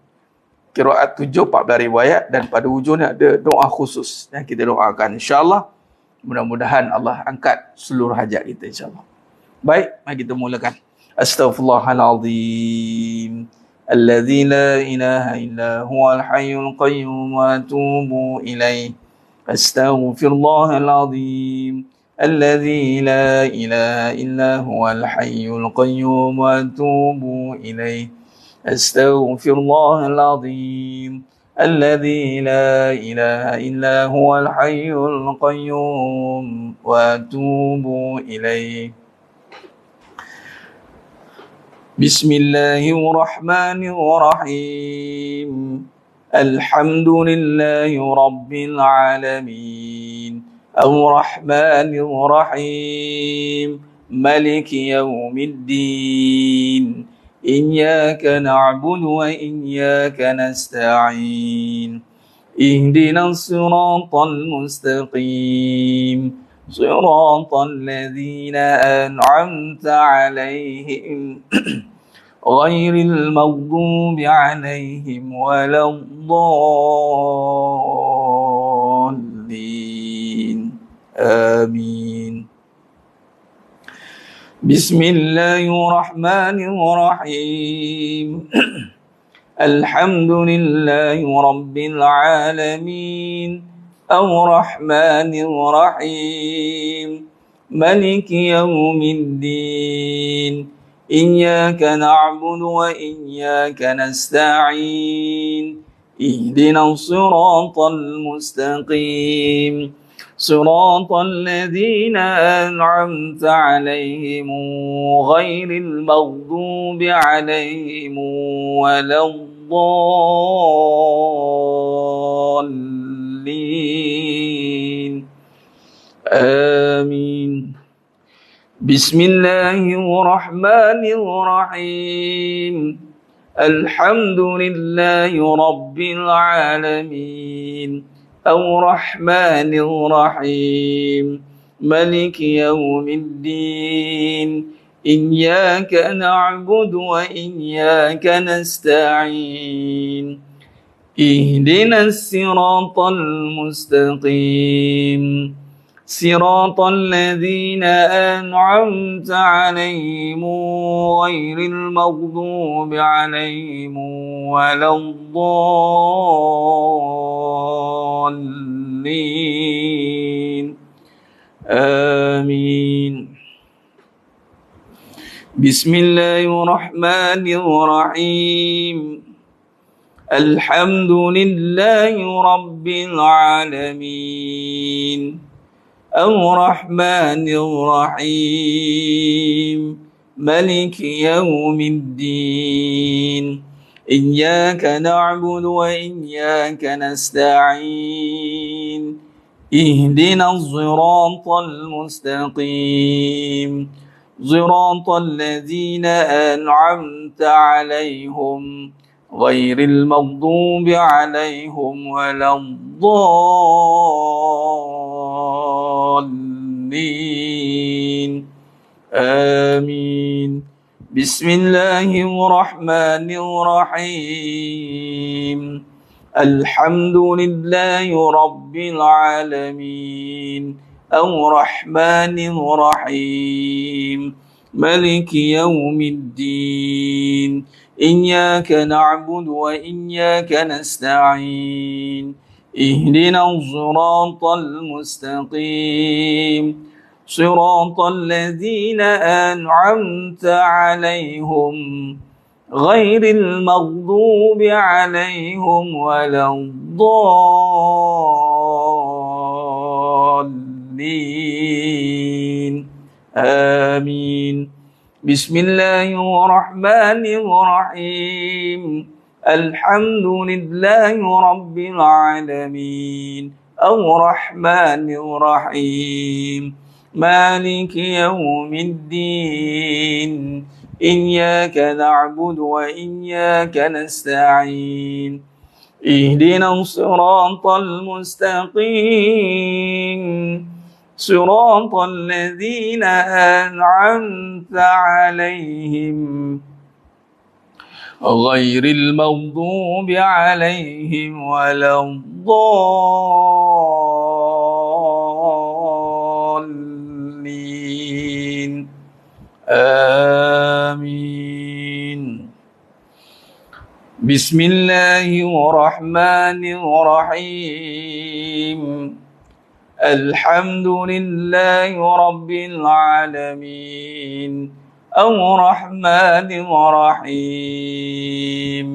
14 riwayat, dan pada hujungnya ada doa khusus yang kita doakan, insyaAllah. Mudah-mudahan Allah angkat seluruh hajat kita insya-Allah. Baik, mari kita mulakan. Astaghfirullahalazim. Alladzi la ilaha illa huwal hayyul qayyum wa atubu ilaih. Astaghfirullahalazim. Alladzi la ilaha illa huwal hayyul qayyum wa atubu ilaih. Astaghfirullahalazim. الذي لا إله إلا هو الحي القيوم وأتوب إليه بسم الله الرحمن الرحيم الحمد لله رب العالمين الرحمن الرحيم ملك يوم الدين إياك نعبد وإياك نستعين اهدنا الصراط المستقيم صراط الذين أنعمت عليهم غير المغضوب عليهم ولا الضالين آمين بسم الله الرحمن الرحيم الحمد لله رب العالمين الرحمن الرحيم ملك يوم الدين إياك نعبد وإياك نستعين اهدنا الصراط المستقيم صراط الذين أنعمت عليهم غير المغضوب عليهم ولا الضالين آمين بسم الله الرحمن الرحيم الحمد لله رب العالمين الرحمن الرحيم ملك يوم الدين إياك نعبد وإياك نستعين اهدنا الصراط المستقيم صراط الذين أنعمت عليهم غير المغضوب عليهم ولا الضالين آمين بسم الله الرحمن الرحيم الحمد لله رب العالمين الرحمن الرحيم ملك يوم الدين إياك نعبد وإياك نستعين اهدنا الصراط المستقيم صراط الذين أنعمت عليهم غير المغضوب عليهم ولا الضالين آمين بسم الله الرحمن الرحيم الحمد لله رب العالمين الرحمن الرحيم ملك يوم الدين إياك نعبد وإياك نستعين اهدنا الصراط المستقيم صراط الذين أنعمت عليهم غير المغضوب عليهم ولا الضالين آمين بسم الله الرحمن الرحيم الحمد لله رب العالمين الرحمن الرحيم مالك يوم الدين إياك نعبد وإياك نستعين اهدنا الصراط المستقيم صراط الذين أنعمت عليهم غير المغضوب عليهم ولا الضالين Amin. Amin. Bismillahirrahmanirrahim. Alhamdulillahi Rabbil Alamin. Ar-Rahmanir-Rahim.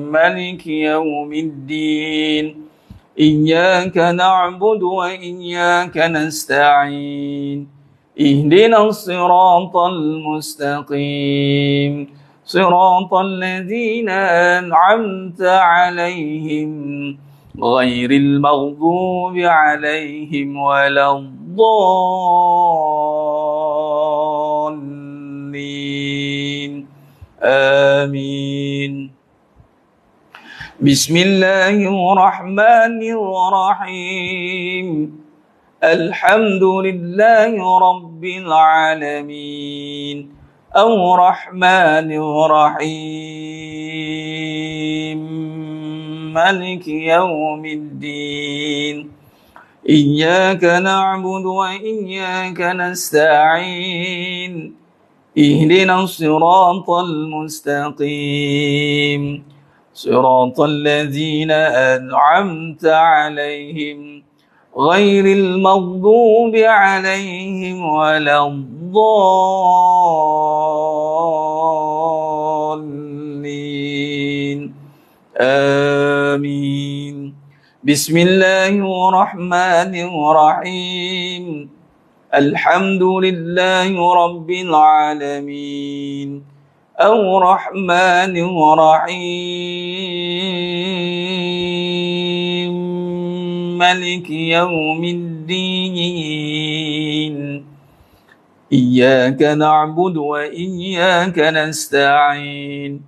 Maliki Yawmiddin. Iyyaka na'budu wa iyyaka nasta'in. Ihdinas siratal mustaqim. Siratal ladzina an'amta 'alaihim ghairil maghdubi 'alaihim waladdallin. Amin. Bismillahirrahmanirrahim. Alhamdulillahi Rabbil Alamin. Ar-Rahmanir-Rahim. Maliki Yawmiddin. Iyyaka na'budu wa iyyaka nasta'in. Ihdinas siratal mustaqim. Siratal ladzina an'amta 'alaihim ghairil maghdubi 'alaihim waladdallin. Amin. Bismillahirrahmanirrahim. Alhamdulillahi Rabbil Alamin. Ar-Rahmanir-Rahim. Maliki Yawmiddin. Iyyaka na'budu wa iyyaka nasta'in.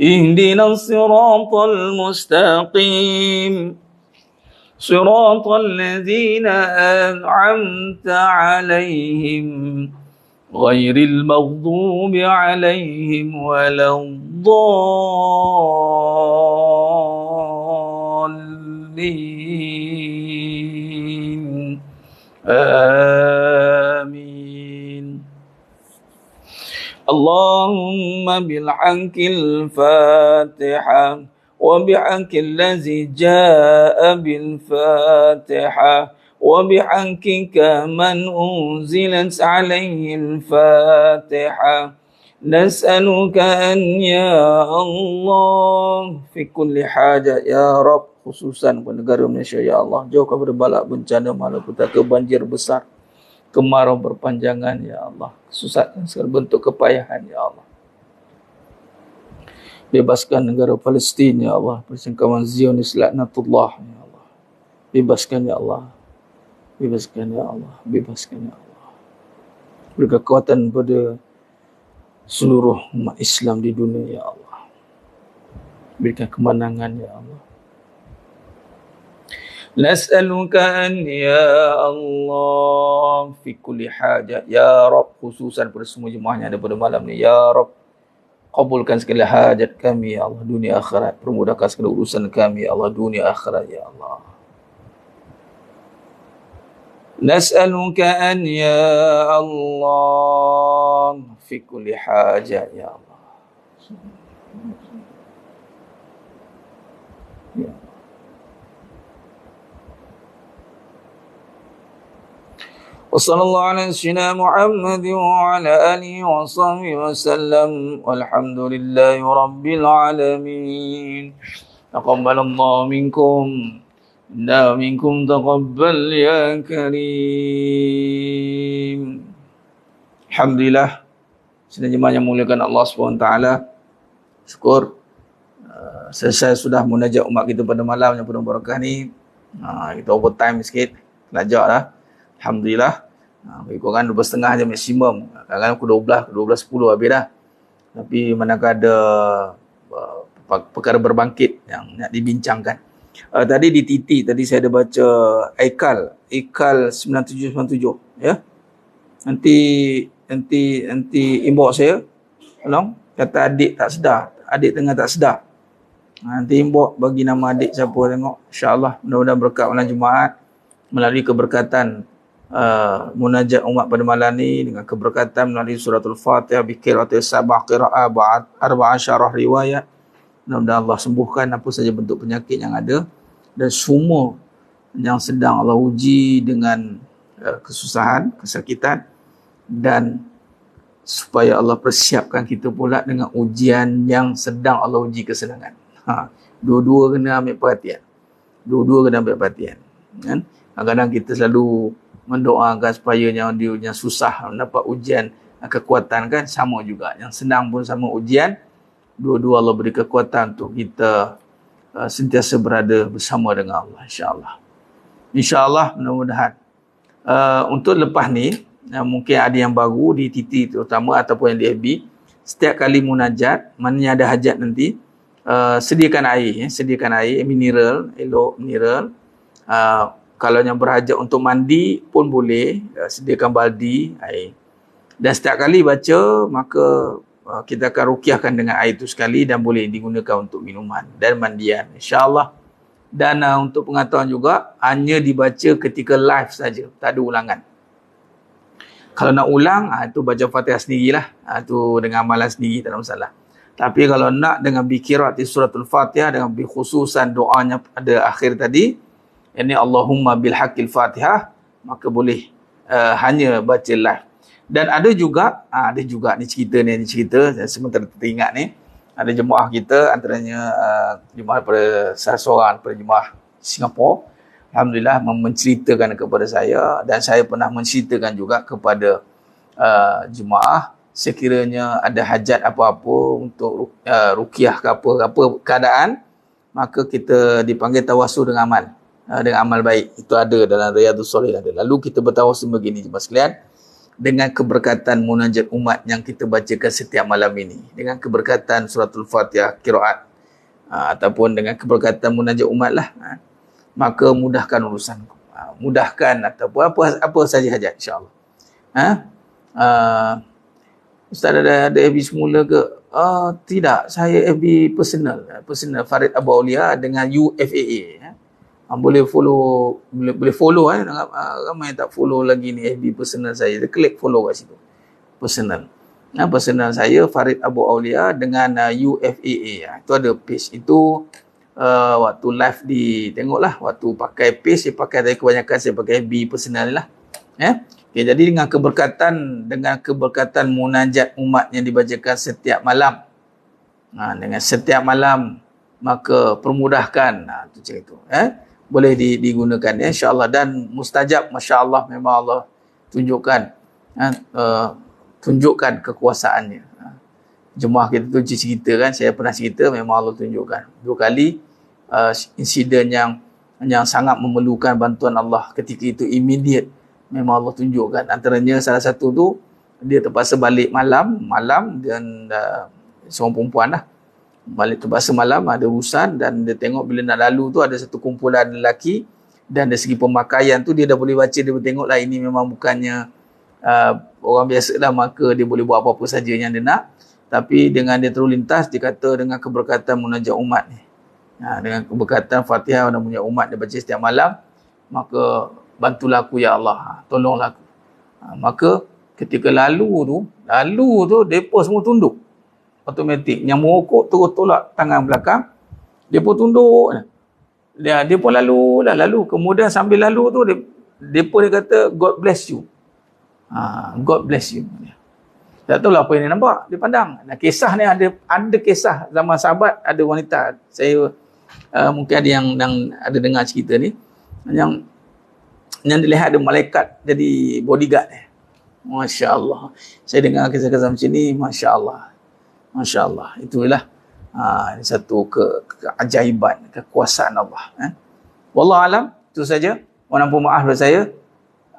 Ihdinas siratal mustaqim. Siratal ladzina an'amta 'alaihim ghairil maghdubi 'alaihim waladdallin. Amin. Allahumma bilhaqqil Fatihah wa bihaqqil ladzi jaa'a bil Fatihah وبحقك من أنزلت عليه الفاتحة نسألك أن يا الله في كل حاجة يا رب khususan pada negara Malaysia ya Allah, jauhkan dari balak bencana malapetaka, banjir besar, kemarau berpanjangan ya Allah, kesusahan segala bentuk kepayahan ya Allah. Bebaskan negara Palestin ya Allah, persengkaman Zionis laknatullah ya Allah. Bebaskan ya Allah. Bebaskan ya Allah, bebaskan ya Allah. Beri kekuatan pada seluruh umat Islam di dunia ya Allah. Berikan kemenangan ya Allah. Nas'aluka an ya Allah fi kulli hajat ya Rabb, khususan pada semua jemaah yang ada pada malam ni ya Rabb. Kabulkan segala hajat kami ya Allah, dunia akhirat. Permudahkan segala urusan kami ya Allah, dunia akhirat ya Allah. نسألك أن يا الله في كل حاجة يا الله. وصلى الله على سيدنا محمد وعلى آله وصحبه وسلم والحمد لله رب العالمين. تقبل الله منكم Inna minkum taqabbal ya karim. Alhamdulillah, sedang jemaah yang muliakan Allah SWT. Syukur selesai sudah munajat umat kita pada malam yang penuh barakah ni. Kita overtime sikit, belajar lah. Alhamdulillah. Bagi korang 12.30 je maksimum. Kadang-kadang pukul 12:10 habis dah. Tapi manakah ada perkara berbangkit yang nak dibincangkan. Tadi di TT, tadi saya ada baca Aikal 9797 ya. Nanti inbox saya. Tolong, kata adik tak sedar, adik tengah tak sedar. Nanti inbox bagi nama adik siapa tengok. Insya-Allah mudah-mudahan berkat malam Jumaat melalui keberkatan munajat umat pada malam ni dengan keberkatan melalui suratul Fatihah bi qiraatil sab'a qiraah arba'asyarah riwayat. Mudah-mudahan Allah sembuhkan apa saja bentuk penyakit yang ada, dan semua yang sedang Allah uji dengan kesusahan, kesakitan, dan supaya Allah persiapkan kita pula dengan ujian yang sedang Allah uji kesenangan. Dua-dua kena ambil perhatian. Dua-dua kena ambil perhatian. Kan? Kadang-kadang kita selalu mendoakan supaya yang susah mendapat ujian kekuatan, kan sama juga. Yang senang pun sama ujian. Dua-dua Allah beri kekuatan untuk kita sentiasa berada bersama dengan Allah, insya-Allah. Insya-Allah, mudah-mudahan. Untuk lepas ni, mungkin ada yang baru di TT terutama ataupun yang di FB, setiap kali munajat, mana ada hajat nanti, sediakan air, sediakan air, mineral, elok mineral. Kalau yang berhajat untuk mandi pun boleh, sediakan baldi air. Dan setiap kali baca, maka kita akan rukiahkan dengan air itu sekali, dan boleh digunakan untuk minuman dan mandian, insya-Allah. Dan untuk pengetahuan juga, hanya dibaca ketika live saja, tak ada ulangan. Kalau nak ulang, itu baca Fatihah sendirilah, itu dengan amalan sendiri, tak ada masalah. Tapi kalau nak dengan biqiraati suratul Fatihah, dengan khususan doanya pada akhir tadi, ini Allahumma bil haqqil Fatihah, maka boleh hanya baca live. Dan ada juga ni cerita, saya sementara teringat ni, ada jemaah kita, antaranya jemaah daripada salah seorang daripada jemaah Singapura, alhamdulillah menceritakan kepada saya, dan saya pernah menceritakan juga kepada jemaah, sekiranya ada hajat apa-apa untuk ruqyah ke apa keadaan, maka kita dipanggil tawassul dengan amal baik. Itu ada dalam Riyadhus Shalihin ada. Lalu kita bertawassul begini jemaah sekalian, dengan keberkatan munajat umat yang kita bacakan setiap malam ini, dengan keberkatan suratul Fatihah qiraat, ataupun dengan keberkatan munajat umat lah, maka mudahkan urusan, mudahkan ataupun apa saja hajat, insya-Allah. Ustaz ada FB semula ke? Tidak, saya FB personal Farid Abu Aulia dengan UFAA. Boleh follow, boleh follow. Ramai tak follow lagi ni FB personal saya. Dia klik follow kat situ. Personal. Personal saya Farid Abu Aulia dengan UFAA. Itu ada page. Itu waktu live tengoklah. Waktu pakai page saya pakai, tapi kebanyakan saya pakai FB personal lah. Okay, jadi dengan keberkatan munajat umat yang dibacakan setiap malam. Dengan setiap malam, maka permudahkan. Itu macam itu. Boleh digunakan, insya-Allah, dan mustajab, masya-Allah, memang Allah tunjukkan kekuasaannya. Jemaah kita tu cerita, kan, saya pernah cerita, memang Allah tunjukkan 2 kali insiden yang sangat memerlukan bantuan Allah ketika itu, immediate, memang Allah tunjukkan. Antaranya salah satu tu, dia terpaksa balik malam, dan seorang perempuan lah, balik terpaksa malam, ada urusan, dan dia tengok bila nak lalu tu ada satu kumpulan lelaki, dan dari segi pemakaian tu dia dah boleh baca, dia boleh tengok lah ini memang bukannya orang biasa lah, maka dia boleh buat apa-apa saja yang dia nak. Tapi dengan dia terus lintas, dia kata dengan keberkatan munajat umat ni, dengan keberkatan Fatihah dan munajat umat dia baca setiap malam, maka bantulah aku ya Allah, tolonglah aku. Maka ketika lalu tu mereka semua tunduk automatik. Yang merokok terus tolak tangan belakang, dia pun tunduk. Dia pun lalu. Kemudian sambil lalu tu dia kata God bless you. God bless you. Tak tahu lah apa yang dia nampak, dia pandang. Nah, kisah ni ada kisah zaman sahabat, ada wanita. Saya mungkin ada yang ada dengar cerita ni, yang dilihat ada malaikat jadi bodyguard dia. Masya-Allah. Saya dengar kisah-kisah macam ni, masya-Allah. Masya-Allah. Itulah ini satu keajaiban, kekuasaan Allah. Wallahu alam, itu saja. Mohon ampun maaf dari saya,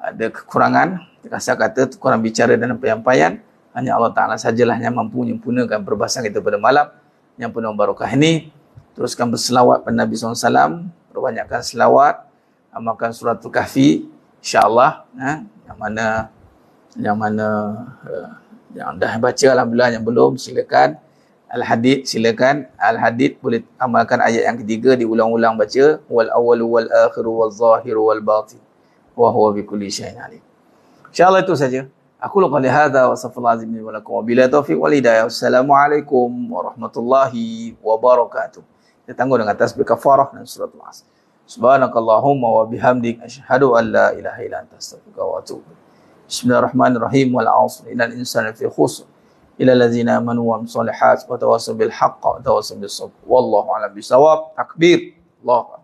ada kekurangan, kasar kata, kurang bicara dan penyampaian. Hanya Allah Ta'ala sajalah yang mampu menyempurnakan perbahasan kita pada malam yang penuh barakah ini. Teruskan berselawat pada Nabi SAW, perbanyakkan selawat, amalkan suratul Kahfi, insya-Allah. Yang dah baca, alhamdulillah. Yang belum, silakan. Al-Hadid, silakan. Al-Hadid boleh amalkan ayat yang ketiga, diulang-ulang baca. Wal awwalu wal akhiru wal zahiru wal batin. wa huwa bikulli syai'in alim. Insyaallah itu saja. Aku qali hadza wa astaghfirullahalazim wa lakum wa billahi taufiq wal hidayah. Wassalamualaikum warahmatullahi wabarakatuh. Kita tangguh dengan tasbih kafarah dan suratul Asr. Subhanakallahumma wa bihamdik asyhadu an la ilaha illa anta astaghfiruka wa atubu ilaik. Bismillahirrahmanirrahim. Wal 'asr innal insana lafi khusr illa allazina amanu wa amilus solihat wa tawassaw bil haqq wa tawassaw bis sabr. Wallahu a'lam bisawab. Takbir. Allahu